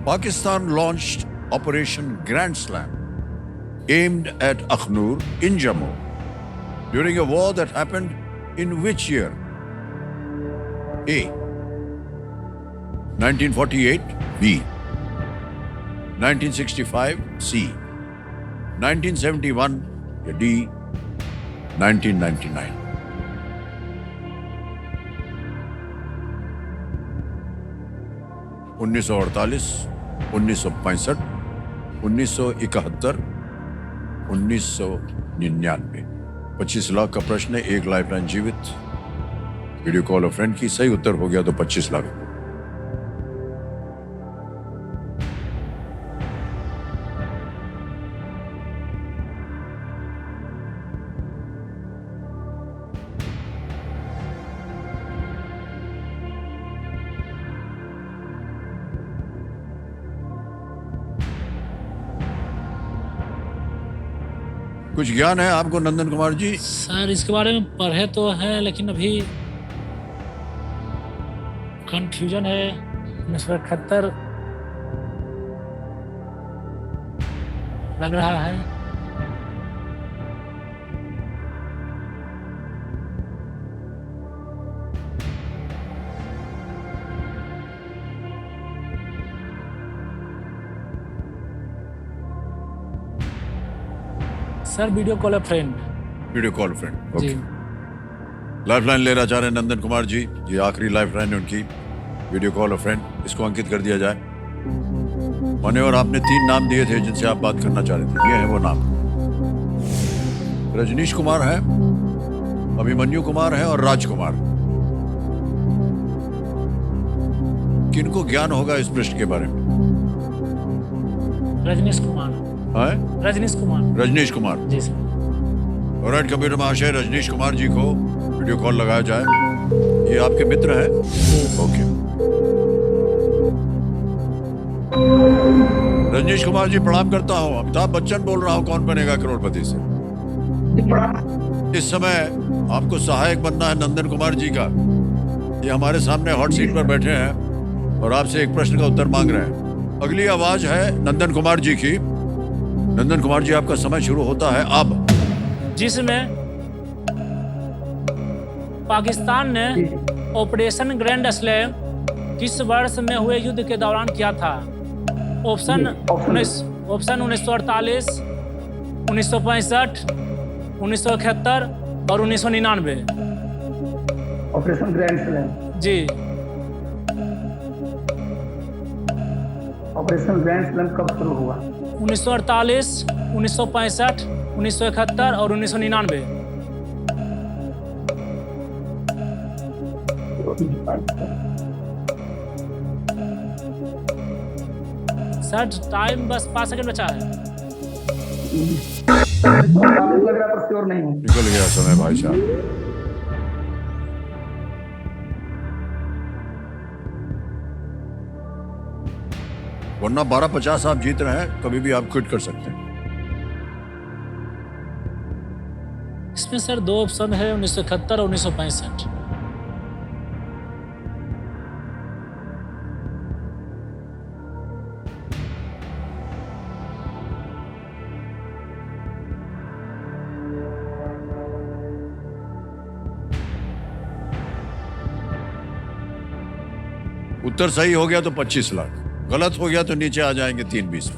Pakistan launched Operation Grand Slam aimed at Akhnur in Jammu during a war that happened in which year? A. 1948, B. 1965, C. 1971, या D. 1999. उन्नीस सौ 1965, 1971, 1999। 25 लाख का प्रश्न है, एक लाइफलाइन जीवित। वीडियो कॉल और फ्रेंड की सही उत्तर हो गया तो 25 लाख। कुछ ज्ञान है आपको नंदन कुमार जी? सर इसके बारे में पढ़े तो है, लेकिन अभी कंफ्यूजन है। 1971 लग रहा है। सर वीडियो कॉल है फ्रेंड। वीडियो कॉल फ्रेंड, जी। ओके। लाइफलाइन लेना चाह रहे हैं नंदन कुमार जी, ये आखिरी लाइफलाइन है उनकी। वीडियो कॉल और फ्रेंड, इसको अंकित कर दिया जाए। मान्यवर, आपने 3 नाम दिए थे जिनसे आप बात करना चाह रहे थे, ये है वो नाम। रजनीश कुमार है, अभिमन्यु कुमार है और राजकुमार। किनको ज्ञान होगा इस प्रश्न के बारे में? रजनीश कुमार। है? रजनीश कुमार। रजनीश कुमार, जी सर। ऑलराइट कंप्यूटर महाशय, रजनीश कुमार जी को वीडियो कॉल लगाया जाए। ये आपके मित्र हैं? ओके। रजनीश कुमार जी प्रणाम करता हूँ। अमिताभ बच्चन बोल रहा हूँ कौन बनेगा करोड़पति से। इस समय आपको सहायक बनना है नंदन कुमार जी का। ये हमारे सामने हॉट सीट पर बैठे हैं और आपसे एक प्रश्न का उत्तर मांग रहे हैं। अगली आवाज है नंदन कुमार जी की। नंदन कुमार जी, आपका समय शुरू होता है अब। जिसमें पाकिस्तान ने ऑपरेशन ग्रैंड स्लैम किस वर्ष में हुए युद्ध के दौरान किया था? ऑप्शन 1948, 1965, 1971 और 1999। Operation Grand Slam. जी। ऑपरेशन ग्रैंड स्लैम कब शुरू हुआ? 1948, 1965, 1971 और 1999। सर टाइम बस 5 सेकंड बचा है। लग रहा पर श्योर नहीं हूँ। निकल गया समय भाई साहब। वरना 1250 आप जीत रहे हैं, कभी भी आप क्विट कर सकते हैं। इसमें सर 2 ऑप्शन है, 1971 और 1965। उत्तर सही हो गया तो 25 लाख, गलत हो गया तो नीचे आ जाएंगे 3-20।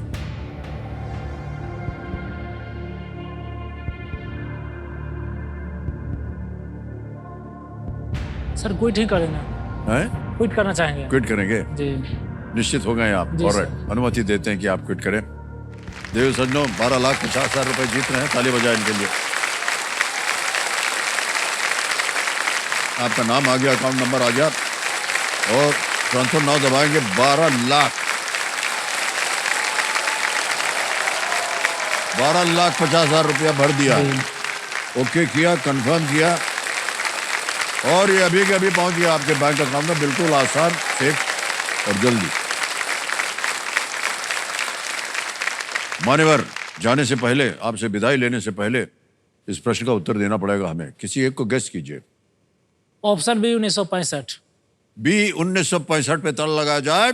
सर क्विट ही करेंगे। हैं? क्विट करना चाहेंगे? क्विट करेंगे? जी। निश्चित हो गए आप? जी, ऑलराइट, अनुमति देते हैं कि आप क्विट करें। देव सज्जनों, 12,50,000 रुपए जीत रहे हैं, ताली बजाएं इनके लिए। आपका नाम आ गया, अकाउंट नंबर आ गया और ट्रांसफर नाउ दबाएंगे। 12,50,000 रुपया भर दिया। ओके किया, कंफर्म किया और ये अभी के अभी पहुंच गया आपके बैंक अकाउंट में, बिल्कुल आसान, सेफ और जल्दी। मान्यवर, जाने से पहले, आपसे विदाई लेने से पहले इस प्रश्न का उत्तर देना पड़ेगा हमें। किसी एक को गेस कीजिए। Option B 1965। बी 1965 पे ताला लगाया जाए।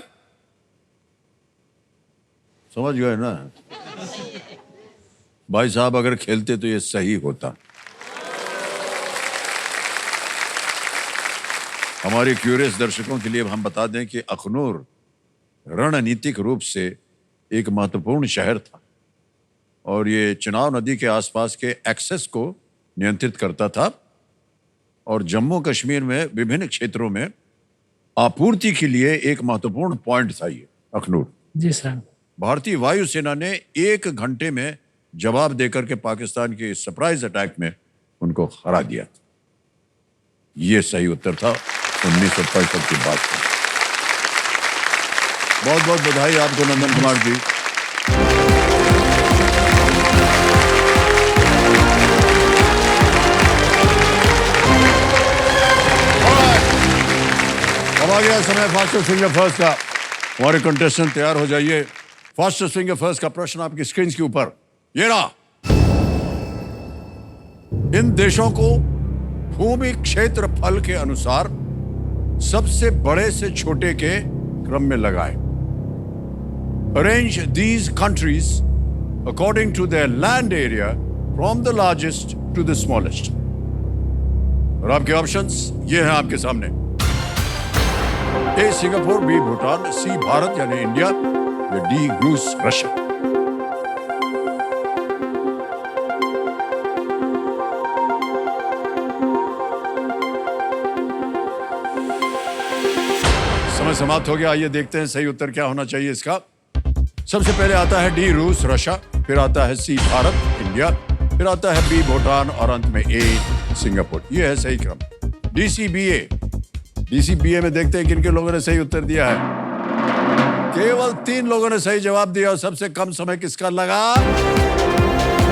समझ गए ना भाई साहब, अगर खेलते तो ये सही होता। हमारे क्यूरियस दर्शकों के लिए हम बता दें कि अखनूर रणनीतिक रूप से एक महत्वपूर्ण शहर था और ये चिनाब नदी के आसपास के एक्सेस को नियंत्रित करता था और जम्मू कश्मीर में विभिन्न क्षेत्रों में आपूर्ति के लिए एक महत्वपूर्ण पॉइंट था ये अखनूर। जी सर। भारतीय वायुसेना ने 1 घंटे में जवाब देकर के पाकिस्तान के सरप्राइज अटैक में उनको हरा दिया। ये सही उत्तर था 1965 की बात का। बहुत बहुत बधाई आपको नंदन कुमार जी। अब आ गया समय फास्टेस्ट फिंगर फर्स्ट का। हमारे कंटेस्टेंट तैयार हो जाइए। फास्टेस्ट फिंगर फर्स्ट का प्रश्न आपकी स्क्रीन के ऊपर ये रहा। इन देशों को भूमि क्षेत्रफल के अनुसार सबसे बड़े से छोटे के क्रम में लगाए। Arrange these countries according to their land area from the largest to the smallest. और आपके ऑप्शंस ये हैं आपके सामने। A Singapore, B Bhutan, C Bharat यानी इंडिया, या डी रूस रशिया। समय समाप्त हो गया। आइए देखते हैं सही उत्तर क्या होना चाहिए इसका। सबसे पहले आता है डी रूस रशिया, फिर आता है सी भारत इंडिया, फिर आता है बी भूटान और अंत में ए सिंगापुर। यह है सही क्रम। डीसीबीए में देखते हैं किन किन लोगों ने सही उत्तर दिया है। केवल 3 लोगों ने सही जवाब दिया और सबसे कम समय किसका लगा?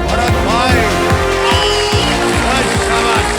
भरत भाई। शाबाश।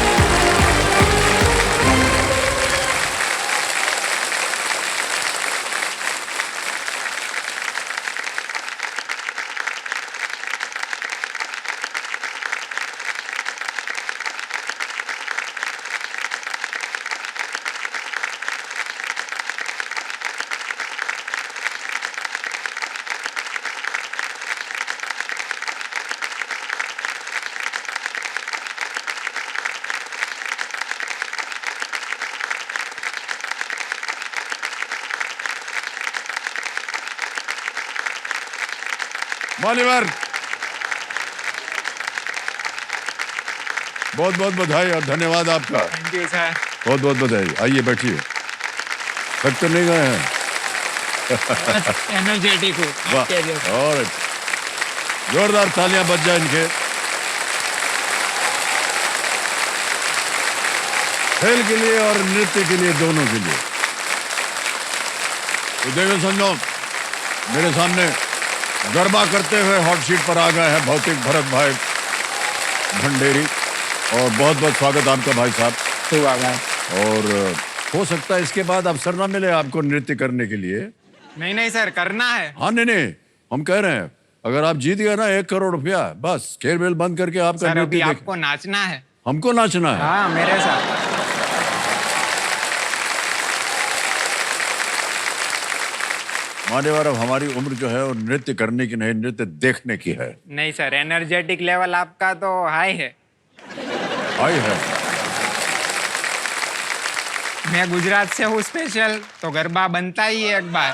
मान्यवर, बहुत बहुत बधाई और धन्यवाद आपका। Thank you sir. बहुत बहुत बधाई। आइए बैठिए। थक तो नहीं गए हैं? एनर्जेटिक हूँ। वाह, और जोरदार तालियां बज जाए इनके। खेल के लिए और नृत्य के लिए, दोनों के लिए। तो देखो समझो, मेरे सामने गरबा करते हुए हॉट सीट पर आ गए हैं भौतिक भरत भाई भंडेरी। और बहुत बहुत स्वागत आपका भाई साहब। और हो सकता है इसके बाद अवसर ना मिले आपको नृत्य करने के लिए। नहीं सर, करना है। हाँ नहीं, हम कह रहे हैं अगर आप जीत गए ना 1 करोड़ रुपया, बस खेल बेल बंद करके आपका सर अभी नृत्य आपको नाचना है। हमको नाचना है। हाँ मेरे साथ। मान्यवर, अब हमारी उम्र जो है वो नृत्य करने की नहीं, नृत्य देखने की है। नहीं सर, एनर्जेटिक लेवल आपका तो हाई है। हाई है। मैं गुजरात से हूँ स्पेशल, तो गरबा बनता ही है एक बार।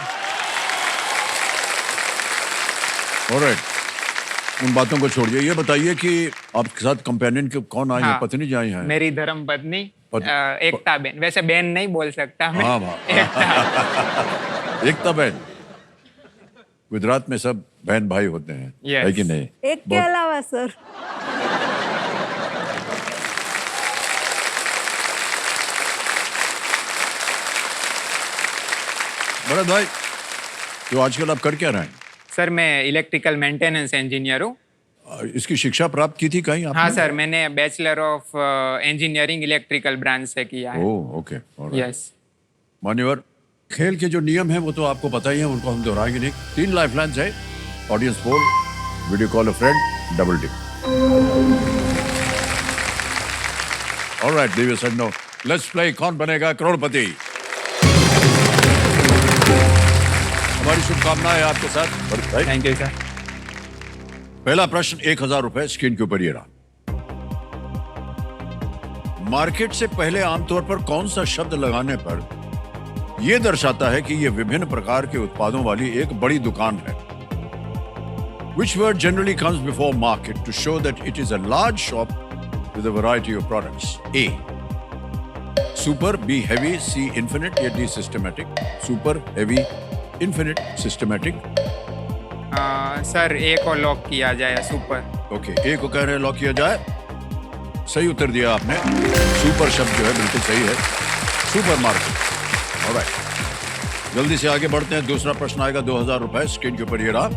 ऑलराइट, उन बातों को छोड़िए। ये बताइए कि आपके साथ कंपेनियन के कौन आई है? हाँ, पत्नी जी आई हैं? मेरी धर्म पत्नी एकता बेन। वैसे बेन नहीं बोल सकता मैं। हाँ, एकता बहन। गुजरात में सब बहन भाई होते हैं, Yes. है कि नहीं? एक के अलावा सर। भरत भाई, तो आजकल आप कर क्या रहे हैं? सर मैं इलेक्ट्रिकल मेंटेनेंस इंजीनियर हूँ। इसकी शिक्षा प्राप्त की थी कहीं आपने? हाँ सर, मैंने bachelor of engineering electrical branch से किया है। Oh okay. यस। मान्यवर, खेल के जो नियम हैं वो तो आपको पता ही है, उनको हम दोहराएंगे नहीं। 3 लाइफलाइंस है। Audience poll, video call a friend, double tick. Alright, Devi said no. Let's play Kaun Banega करोड़पति। हमारी शुभकामनाएं आपके साथ। भाई, थैंक यू सर। पहला प्रश्न 1000 रुपए स्क्रीन के ऊपर ये रहा। मार्केट से पहले आमतौर पर कौन सा शब्द लगाने पर यह दर्शाता है कि यह विभिन्न प्रकार के उत्पादों वाली एक बड़ी दुकान है? Which word generally comes before market to show that it is a large shop with a variety of products? A. Super, B. Heavy, C. Infinite, या D. Systematic? Super, heavy, infinite, systematic. Sir A को lock किया जाए, super. Okay, ए को कह रहे हैं lock किया जाए। सही उत्तर दिया आपने। सुपर शब्द जो है बिल्कुल सही है, सुपर मार्केट। ऑलराइट, जल्दी से आगे बढ़ते हैं। दूसरा प्रश्न आएगा 2000 रुपए स्क्रीन के ऊपर ये रहा।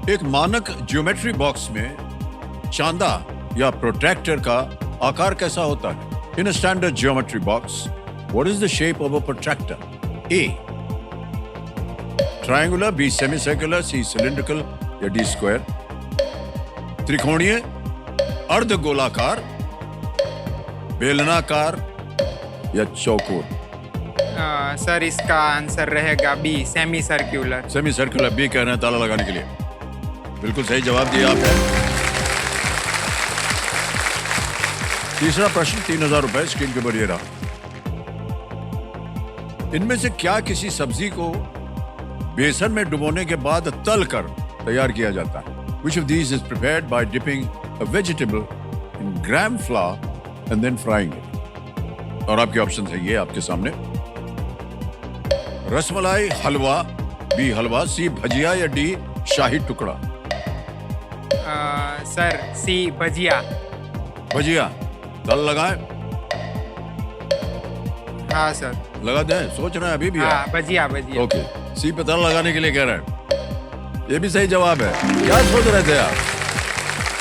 एक मानक ज्योमेट्री बॉक्स में चांदा या प्रोट्रैक्टर का आकार कैसा होता है? In a standard geometry box, what is the shape of a protractor? A triangular, B semicircular, C cylindrical, या डी स्क्वायर? त्रिकोणीय, अर्धगोलाकार, बेलनाकार, या चौकोर? सर इसका आंसर रहेगा B, semicircular. Semicircular, B कह रहे हैं ताला लगाने के लिए। बिल्कुल सही जवाब दिया आपने। तीसरा प्रश्न 3000 रुपए स्क्रीन के ऊपर ये रहा। इनमें से क्या किसी सब्जी को बेसन में डुबोने के बाद तल कर तैयार किया जाता है? Which of these is prepared by dipping a vegetable in gram flour and then frying it? और आपके ऑप्शन है ये आपके सामने। रसमलाई, हलवा, बी हलवा, सी भजिया, या डी शाही टुकड़ा? सर सी, भजिया। भजिया, तल लगाए? हाँ सर। लगा दें? सोच रहे हैं अभी भी? हाँ, भजिया भजिया। ओके, सी पे तल लगाने के लिए कह रहे हैं। ये भी सही जवाब है। क्या सोच रहे थे आप?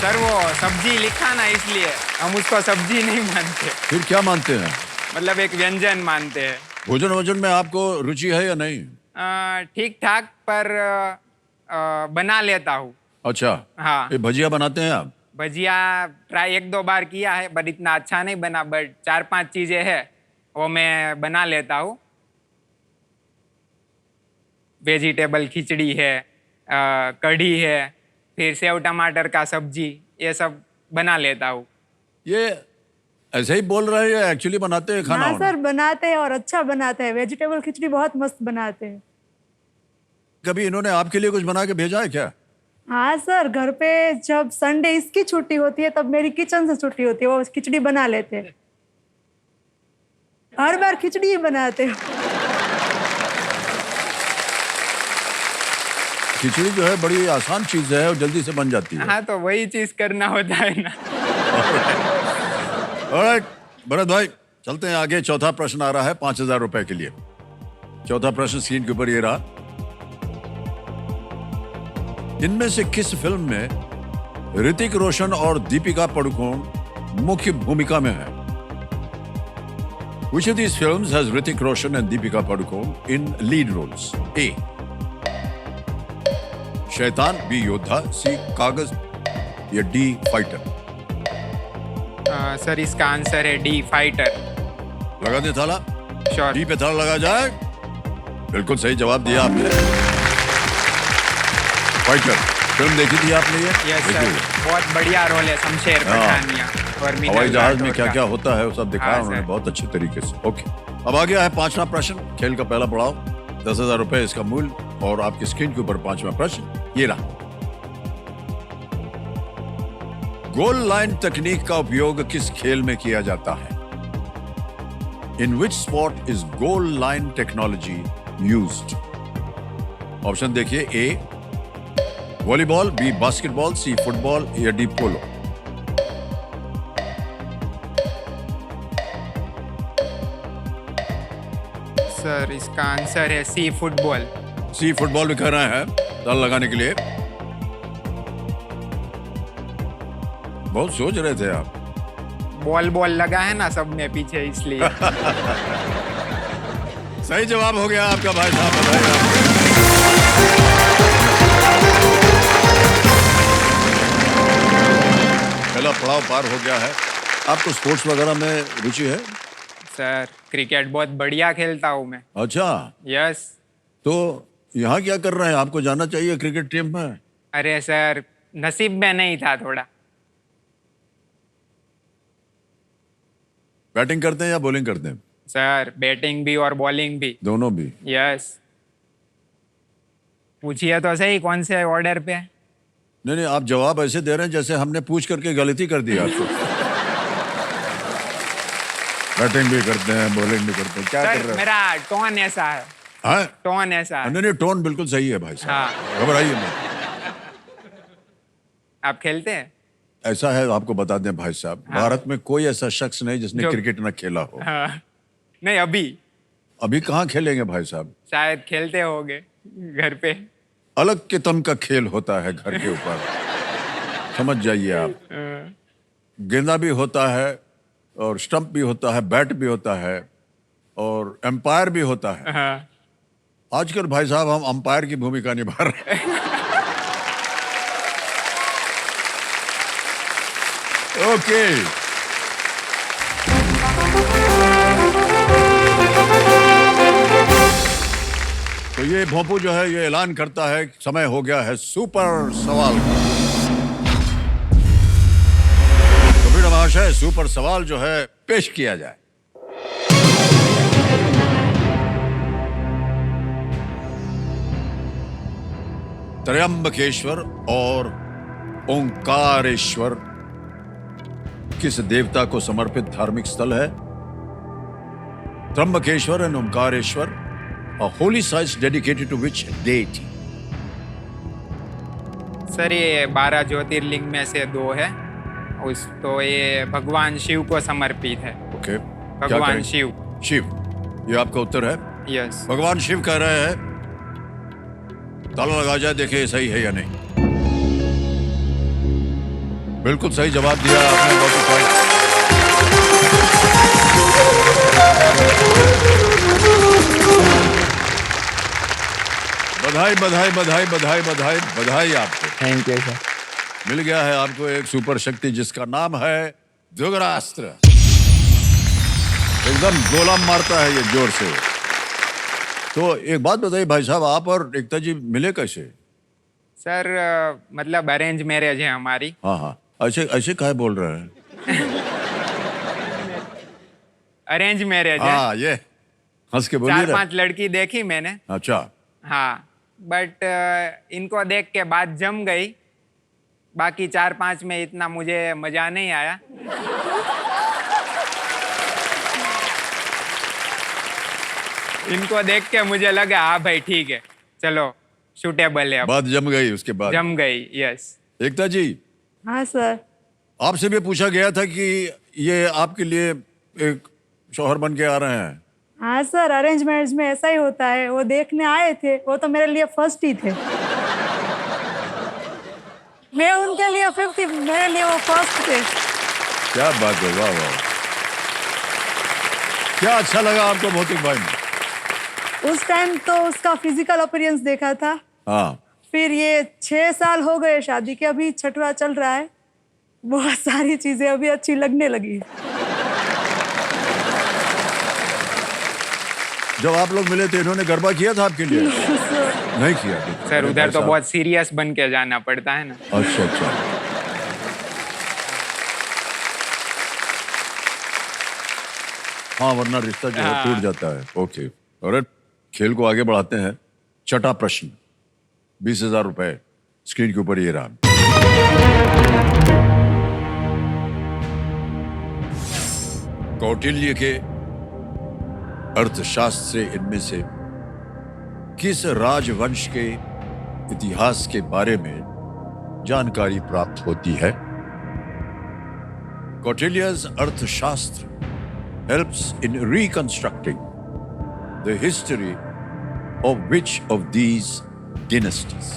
सर वो सब्जी लिखा ना, इसलिए हम उसको सब्जी नहीं मानते, फिर क्या मानते हैं? मतलब एक व्यंजन मानते हैं। भोजन वोजन में आपको रुचि है या नहीं? ठीक ठाक, पर बना लेता हूँ। अच्छा, हाँ। ये भजिया बनाते हैं आप? भजिया ट्राई 1-2 बार किया है, बट इतना अच्छा नहीं बना। बट 4-5 चीजें हैं वो मैं बना लेता हूँ। वेजिटेबल खिचड़ी है, कढ़ी है, फिर सेव टमाटर का सब्जी, ये सब बना लेता हूँ। ये ऐसे ही बोल रहे हैं, एक्चुअली बनाते हैं खाना? हाँ सर, बनाते हैं और अच्छा बनाते हैं। वेजिटेबल खिचड़ी बहुत मस्त बनाते हैं। कभी इन्होंने आपके लिए कुछ बना के भेजा है क्या? हाँ सर, घर पे जब संडे इसकी छुट्टी होती है तब मेरी किचन से छुट्टी होती है, वो खिचड़ी बना लेते हैं। हर बार खिचड़ी ही बनाते हैं। खिचड़ी जो है बड़ी आसान चीज है और जल्दी से बन जाती है। हाँ, तो वही चीज करना होता है ना। ऑलराइट भरत भाई, चलते हैं आगे। चौथा प्रश्न आ रहा है 5000 रुपए के लिए। चौथा प्रश्न स्क्रीन के ऊपर ये रहा। इनमें से किस फिल्म में ऋतिक रोशन और दीपिका पादुकोण मुख्य भूमिका में है? Which of these films has Hrithik Roshan and Deepika Padukone in lead roles? A. शैतान, B. योद्धा, C. कागज, या D. फाइटर? सर इसका आंसर है डी, फाइटर। लगा दे थाला? श्योर। डी पे थाला लगा जाए। बिल्कुल सही जवाब दिया आपने। फाइटर फिल्म देखी थी आपने? ये यस सर, बहुत बढ़िया रोल है शमशेर पठानिया और मीनल हवाई जहाज में राठौर क्या का। क्या होता है वो सब दिखाया हाँ, उन्होंने सर। बहुत अच्छे तरीके से। ओके, अब आ गया है पांचवा प्रश्न, खेल का पहला पड़ाव। 10,000 रुपए इसका मूल्य, और आपकी स्क्रीन के ऊपर पांचवा प्रश्न ये रहा। गोल लाइन तकनीक का उपयोग किस खेल में किया जाता है? In which sport is goal line technology used? Option देखिए। A volleyball, B basketball, C football, या डी पोलो? सर इसका आंसर है सी, फुटबॉल। सी फुटबॉल भी कर रहे हैं ताल लगाने के लिए। बहुत सोच रहे थे आप। बॉल लगा है ना सब में पीछे, इसलिए। सही जवाब हो गया आपका भाई साहब, बधाई आपको। पहला पड़ाव पार हो गया है। आपको स्पोर्ट्स वगैरह में रुचि है? सर क्रिकेट बहुत बढ़िया खेलता हूँ मैं। अच्छा, यस। तो यहाँ क्या कर रहे हैं? आपको जाना चाहिए क्रिकेट टीम में। अरे सर नसीब में नहीं था थोड़ा। बैटिंग करते हैं या बॉलिंग करते हैं? सर बैटिंग भी और बॉलिंग भी। दोनों भी। यस। पूछिए तो सही कौन से ऑर्डर पे? नहीं नहीं, आप जवाब ऐसे दे रहे हैं जैसे हमने पूछ करके गलती कर दी आपको। बैटिंग भी करते हैं, बॉलिंग भी करते हैं, क्या कर सर रहे हैं? मेरा टोन ऐसा है। हाँ? टोन ऐसा है। नहीं नहीं, टोन बिल्कुल सही है भाई साहब, हाँ। घबराइए मत। आप खेलते हैं? ऐसा है, आपको बता दें भाई साहब, भारत में कोई ऐसा शख्स नहीं जिसने जो- क्रिकेट न खेला हो। हाँ। नहीं अभी अभी कहाँ खेलेंगे भाई साहब? शायद खेलते होगे घर पे। अलग किस्म का खेल होता है घर के ऊपर, समझ जाइए आप। गेंदा भी होता है और स्टंप भी होता है, बैट भी होता है और एम्पायर भी होता है। हाँ। आजकल भाई साहब हम अंपायर की भूमिका निभा रहे हैं। ओके, तो ये भोंपू जो है ये ऐलान करता है कि समय हो गया है सुपर सवाल का। तो फिर महाशय सुपर सवाल जो है पेश किया जाए। त्र्यंबकेश्वर और ओंकारेश्वर किस देवता को समर्पित धार्मिक स्थल है? Trimbakeshwar and Omkareshwar, a holy sites dedicated to which deity? Sir ये 12 ज्योतिर्लिंग में से 2 है। उस तो ये भगवान शिव को समर्पित है। ओके, भगवान शिव। शिव, ये आपका उत्तर है? यस। भगवान शिव कह रहे हैं, ताला लगा जाए देखे सही है या नहीं। बिल्कुल सही जवाब दिया आपने, बहुत अच्छा। बधाई बधाई बधाई बधाई बधाई बधाई आपको। Thank you sir. मिल गया है आपको एक सुपर शक्ति जिसका नाम है द्विगरास्त्र। एकदम गोला मारता है ये जोर से। तो एक बात बताइए भाई साहब, आप और एकता जी मिले कैसे? सर मतलब अरेंज मैरिज है हमारी। हाँ हाँ, ऐसे ऐसे काहे बोल रहे हैं? अरेंज मैरिज है। हाँ, ये हंस के बोलिए ना। 4-5 लड़की देखी मैंने। अच्छा, हाँ, बट इनको देख के बात जम गई। बाकी 4-5 में इतना मुझे मजा नहीं आया। इनको देख के मुझे लगा हाँ भाई ठीक है, चलो सूटेबल है। अब बात जम गई उसके बाद। जम गई। यस। एकता जी, हाँ सर। आपसे भी पूछा गया था कि ये आपके लिए एक शौहर बन के आ रहे हैं। हाँ सर, अरेंज मैरिज में ऐसा ही होता है। वो देखने आए थे, वो तो मेरे लिए फर्स्ट ही थे। मैं उनके लिए 50, मेरे लिए वो फर्स्ट थे। क्या बात है, वाह वाह। क्या अच्छा लगा आपको भौतिक भाई में? उस टाइम तो उसका फिजिकल अपीयरेंस देखा था। हाँ, फिर ये 6 साल हो गए शादी के, अभी 6वां चल रहा है। बहुत सारी चीजें अभी अच्छी लगने लगी। जब आप लोग मिले थे इन्होंने गरबा किया था आपके लिए? नहीं किया। सर उधर तो बहुत सीरियस बन के जाना पड़ता है ना। अच्छा अच्छा। हाँ, वरना रिश्ता जो है हाँ। टूट जाता है। ओके, और खेल को आगे बढ़ाते हैं। छठा प्रश्न, 20,000 रुपए स्क्रीन के ऊपर ये रहा। कौटिल्य के अर्थशास्त्र से इनमें से किस राजवंश के इतिहास के बारे में जानकारी प्राप्त होती है? Kautilya's अर्थशास्त्र helps in reconstructing the history of which of these dynasties?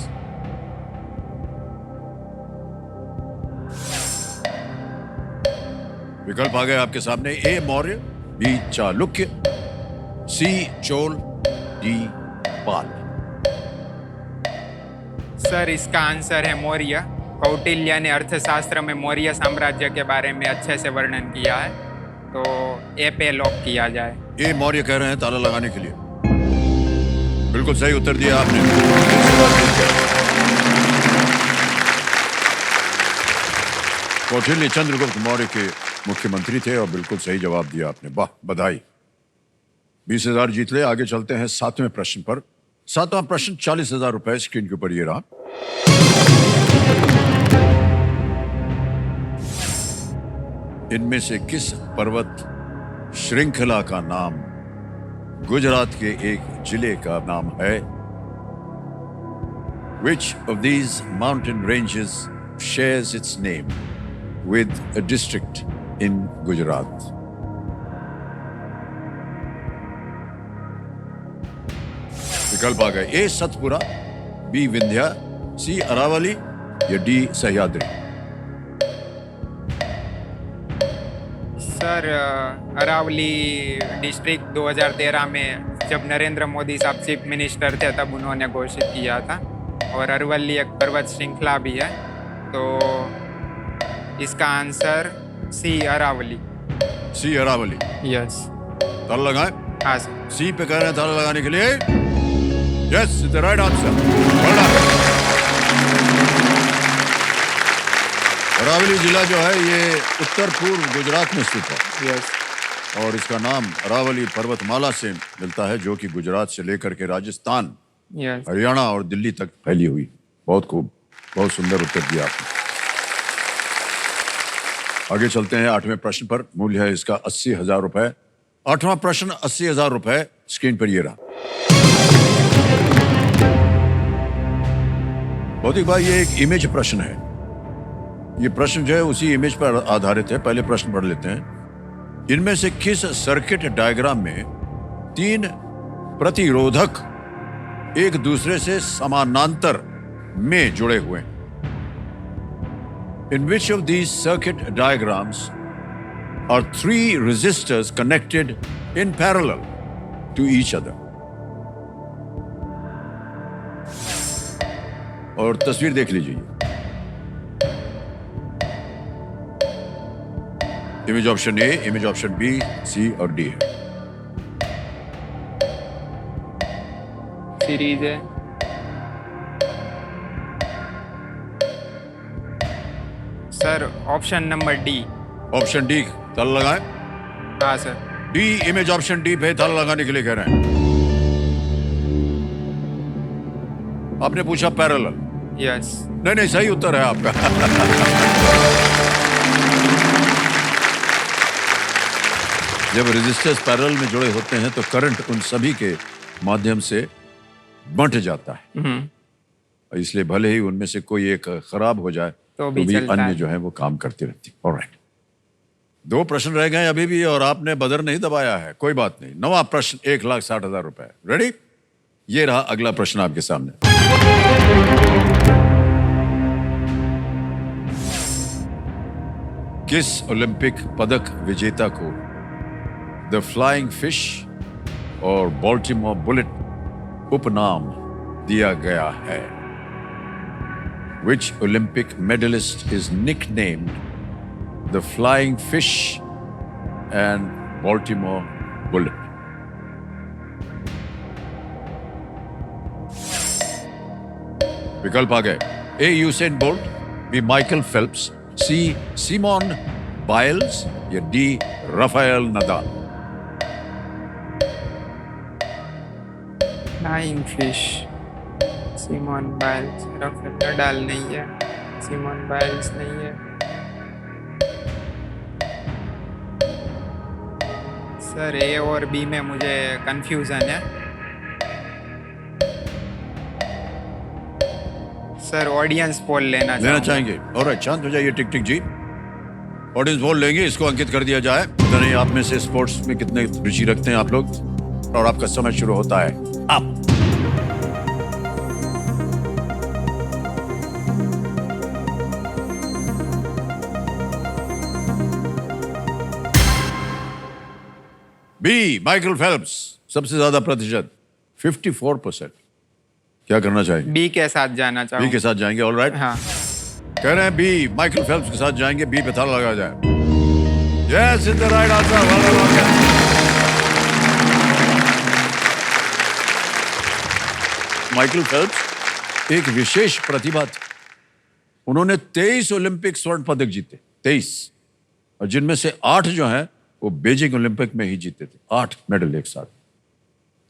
विकल्प आ गए आपके सामने। ए मौर्य, बी चालुक्य, सी चोल, डी पाल। सर इसका आंसर है मौर्य। कौटिल्य ने अर्थशास्त्र में मौर्य साम्राज्य के बारे में अच्छे से वर्णन किया है, तो ए पे लॉक किया जाए। ये मौर्य कह रहे हैं ताला लगाने के लिए। बिल्कुल सही उत्तर दिया आपने। कौटिल्य चंद्रगुप्त मौर्य के मुख्यमंत्री थे और बिल्कुल सही जवाब दिया आपने। वाह, बधाई। 20,000 जीत ले। आगे चलते हैं 7वें प्रश्न पर। 7वां प्रश्न 40,000 रुपए स्क्रीन के ऊपर ये रहा। इनमें से किस पर्वत श्रृंखला का नाम गुजरात के एक जिले का नाम है? Which of these mountain ranges shares its name with a district in Gujarat? विकल्प आ गए। A Satpura, B Vindhya, C Aravalli या D Sahyadri. Sir Aravalli district 2013 में जब नरेंद्र मोदी साहब चीफ मिनिस्टर थे तब उन्होंने घोषित किया था, और अरवली एक पर्वत श्रृंखला भी है, तो इसका आंसर सी अरावली। सी अरावली। यस। ताला लगाएं। हाँ सर। सी पे कह रहे हैं ताला लगाने के लिए। Yes, the right answer. Aravalli जिला जो है ये उत्तर पूर्व गुजरात में स्थित है। यस। और इसका नाम अरावली पर्वतमाला से मिलता है, जो कि गुजरात से लेकर के राजस्थान, यस। हरियाणा और दिल्ली तक फैली हुई। बहुत खूब, बहुत सुंदर उत्तर दिया आपने। आगे चलते हैं 8वें प्रश्न पर। मूल्य है इसका 80,000 रुपए। 8वां प्रश्न 80,000 रुपए स्क्रीन पर ये रहा। भौतिक भाई, ये एक इमेज प्रश्न है। ये प्रश्न जो है उसी इमेज पर आधारित है। पहले प्रश्न पढ़ लेते हैं। इनमें से किस सर्किट डायग्राम में 3 प्रतिरोधक एक दूसरे से समानांतर में जुड़े हुए हैं? In which of these circuit diagrams are 3 resistors connected in parallel to each other? और तस्वीर देख लीजिए। Image option A, image option B, C और डी है। सीरीज है। Sir option number D. Option D ताला लगाएं। हाँ sir. D, image option D पे ताला लगाने के लिए कह रहे हैं। आपने पूछा पैरेलल। यस। नहीं, सही उत्तर है आपका। जब रेजिस्टर्स पैरेलल में जुड़े होते हैं तो करंट उन सभी के माध्यम से बंट जाता है। इसलिए भले ही उनमें से कोई एक खराब हो जाए तो भी अन्य जो है वो काम करती रहती। ऑलराइट, 2 प्रश्न रह गए अभी भी और आपने बदर नहीं दबाया है। कोई बात नहीं। 9वां प्रश्न 1,60,000 रुपए। रेडी? ये रहा अगला प्रश्न आपके सामने। किस ओलंपिक पदक विजेता को द फ्लाइंग फिश और बॉल्टिमोर बुलेट उपनाम दिया गया है? Which Olympic medalist is nicknamed the Flying Fish and Baltimore Bullet? विकल्प आ गए। A Usain Bolt, B Michael Phelps, C Simone Biles या D Rafael Nadal. Flying fish, Simone Biles. Rafael Nadal नहीं है, सिमोन बाइल्स नहीं है। Sir ए और B में मुझे कंफ्यूजन है। सर ऑडियंस पोल लेना चाहेंगे? और शांत हो जाइए। टिक टिक जी, ऑडियंस पोल लेंगे। इसको अंकित कर दिया जाए। पता नहीं आप में से स्पोर्ट्स में कितने रुचि रखते हैं आप लोग। और आपका समय शुरू होता है अब। बी माइकल फेल्प्स, सबसे ज्यादा प्रतिशत 54%। क्या करना चाहेंगे? बी के साथ जाना चाहूंगा। बी के साथ जाएंगे। All right. हाँ। कह रहे हैं बी, माइकल फेल्प्स के साथ जाएंगे, बी पे ताला लगा जाए। Yes, is the right answer. Michael Phelps एक विशेष प्रतिभा थी। उन्होंने 23 ओलंपिक स्वर्ण पदक जीते, 23, और जिनमें से 8 जो हैं वो बीजिंग ओलंपिक में ही जीते थे, 8 मेडल एक साथ।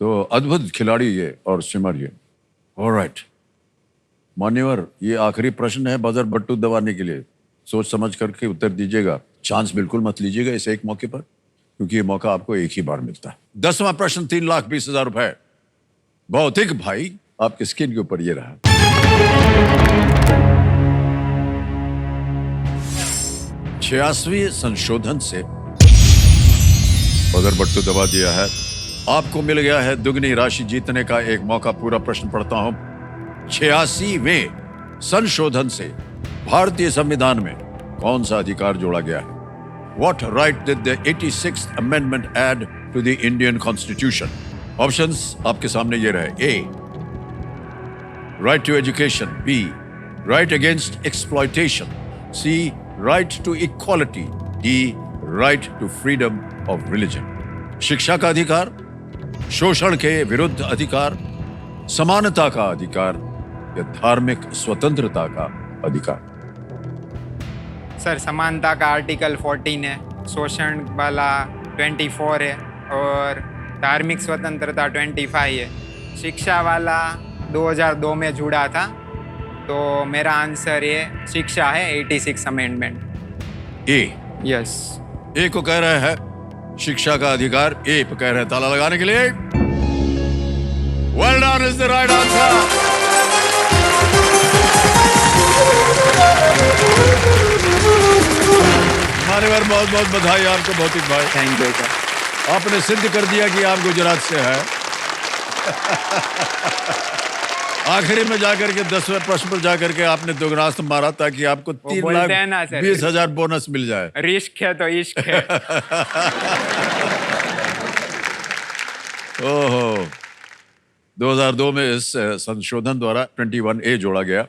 तो अद्भुत खिलाड़ी ये और स्विमर ये। ऑलराइट मान्यवर, ये आखिरी प्रश्न है बजर बट्टू दबाने के लिए। सोच समझ करके उत्तर दीजिएगा, चांस बिल्कुल मत लीजिएगा इस एक मौके पर, क्योंकि ये मौका आपको एक ही बार मिलता है। 10वां प्रश्न 3,20,000 रुपए। भौतिक भाई आपकी स्क्रीन के ऊपर ये रहा। 86वें संशोधन से बजर बट्टू दबा दिया है। आपको मिल गया है दुगनी राशि जीतने का एक मौका। पूरा प्रश्न पढ़ता हूं। 86वें संशोधन से भारतीय संविधान में कौन सा अधिकार जोड़ा गया है? What right did the 86th amendment add to the Indian Constitution? Options आपके सामने ये रहे। A, right to education. B, right against exploitation. C, right to equality. D, right to freedom of religion. शिक्षा का अधिकार, शोषण के विरुद्ध अधिकार, समानता का अधिकार या धार्मिक स्वतंत्रता का अधिकार? सर समानता का आर्टिकल 14 है, शोषण वाला 24 है और धार्मिक स्वतंत्रता 25 है। शिक्षा वाला 2002 में जुड़ा था, तो मेरा आंसर ये शिक्षा है 86 अमेंडमेंट। ए, यस। ए को कह रहे हैं शिक्षा का अधिकार, ए पे कह रहे हैं ताला लगाने के लिए। Well done is the right answer. मान्यवर बहुत बहुत बधाई आपको भौतिक भाई। Thank you sir. आपने सिद्ध कर दिया कि आप गुजरात से हैं। आखिरी में जाकर के 10वें प्रश्न पर जाकर के आपने दोगुनास्त मारा ताकि आपको 3,20,000 बोनस मिल जाए। रिस्क है तो इश्क है। ओहो, 2002 में इस संशोधन द्वारा 21A जोड़ा गया,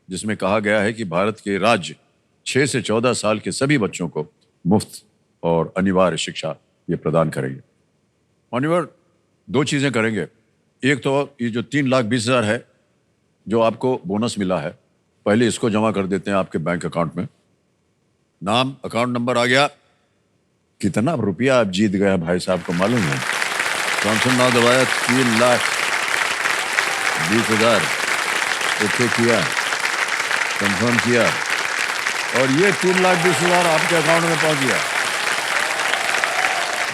जिसमें कहा गया है कि भारत के राज्य 6 से 14 साल के सभी बच्चों को मुफ्त और अनिवार्य शिक्षा ये प्रदान करेंगे। मान्यवर, 2 चीजें करेंगे। एक तो ये जो 3,20,000 है जो आपको बोनस मिला है, पहले इसको जमा कर देते हैं आपके बैंक अकाउंट में। नाम, अकाउंट नंबर आ गया। कितना रुपया आप जीत गए भाई साहब को मालूम है? जॉनसन नाम दबाया, 3,20,000 ओके किया, कंफर्म किया और ये 3,20,000 आपके अकाउंट में पहुंच गया,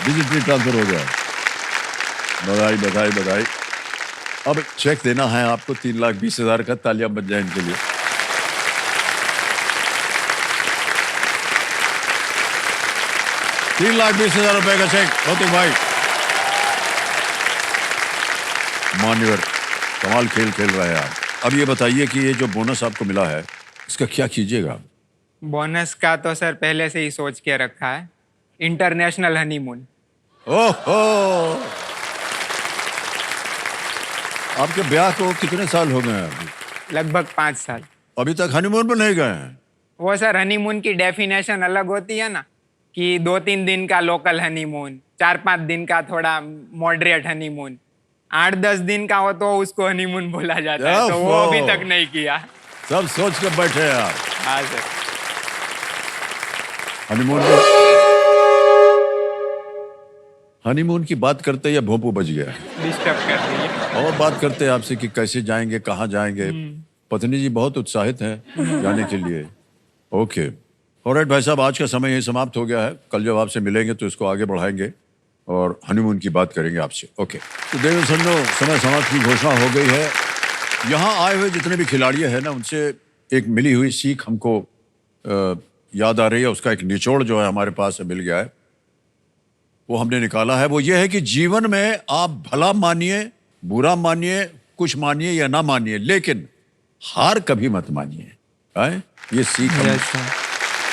डिजिटली ट्रांसफर हो गया। बधाई बधाई बधाई। अब चेक देना है आपको 3,20,000 का। तालियां बज जाए इनके लिए। ₹3,20,000 का चेक भौतिक भाई। मान्यवर, कमाल खेल खेल रहे हैं आप। अब ये बताइए कि ये जो बोनस आपको मिला है इसका क्या कीजिएगा? बोनस का तो सर पहले से ही सोच के रखा है, इंटरनेशनल हनीमून। ओहो, आपके ब्याह को कितने साल हो गए हैं अभी? लगभग 5 साल। अभी तक हनीमून पर नहीं गए हैं? वो सर हनीमून की डेफिनेशन अलग होती है ना, कि 2-3 दिन का लोकल हनीमून, 4-5 दिन का थोड़ा मॉडरेट हनीमून, 8-10 दिन का हो तो उसको हनीमून बोला जाता है। तो वो अभी तक नहीं किया। सब सोच कर बैठे हैं आप। हाँ सर। हनीमून की बात करते या भोंपू बज गया? डिस्टर्ब कर रही है। और बात करते हैं आपसे कि कैसे जाएंगे, कहाँ जाएंगे। पत्नी जी बहुत उत्साहित हैं जाने के लिए। ओके, ऑलराइट भाई साहब, आज का समय यही समाप्त हो गया है। कल जब आपसे मिलेंगे तो इसको आगे बढ़ाएंगे और हनीमून की बात करेंगे आपसे। ओके, तो देव संजो, समय समाप्त की घोषणा हो गई है। यहाँ आए हुए जितने भी खिलाड़ी हैं ना, उनसे एक मिली हुई सीख हमको याद आ रही है। उसका एक निचोड़ जो है हमारे पास मिल गया है, वो हमने निकाला है। वो ये है कि जीवन में आप भला मानिए, बुरा मानिए, कुछ मानिए या ना मानिए, लेकिन हार कभी मत मानिए। ये सीख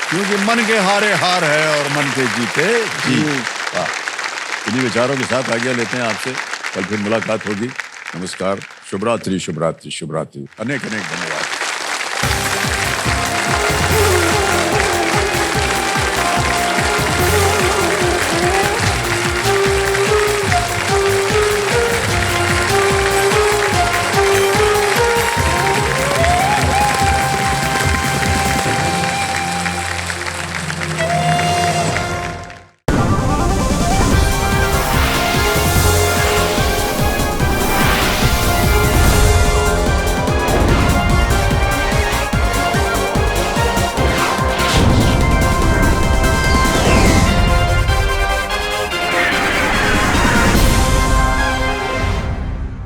क्योंकि मन के हारे हार है और मन के जीते जीत। इन्हीं विचारों के साथ आज्ञा लेते हैं आपसे। कल फिर मुलाकात होगी। नमस्कार, शुभ रात्रि, शुभ रात्रि, शुभ रात्रि। अनेक अनेक धन्यवाद।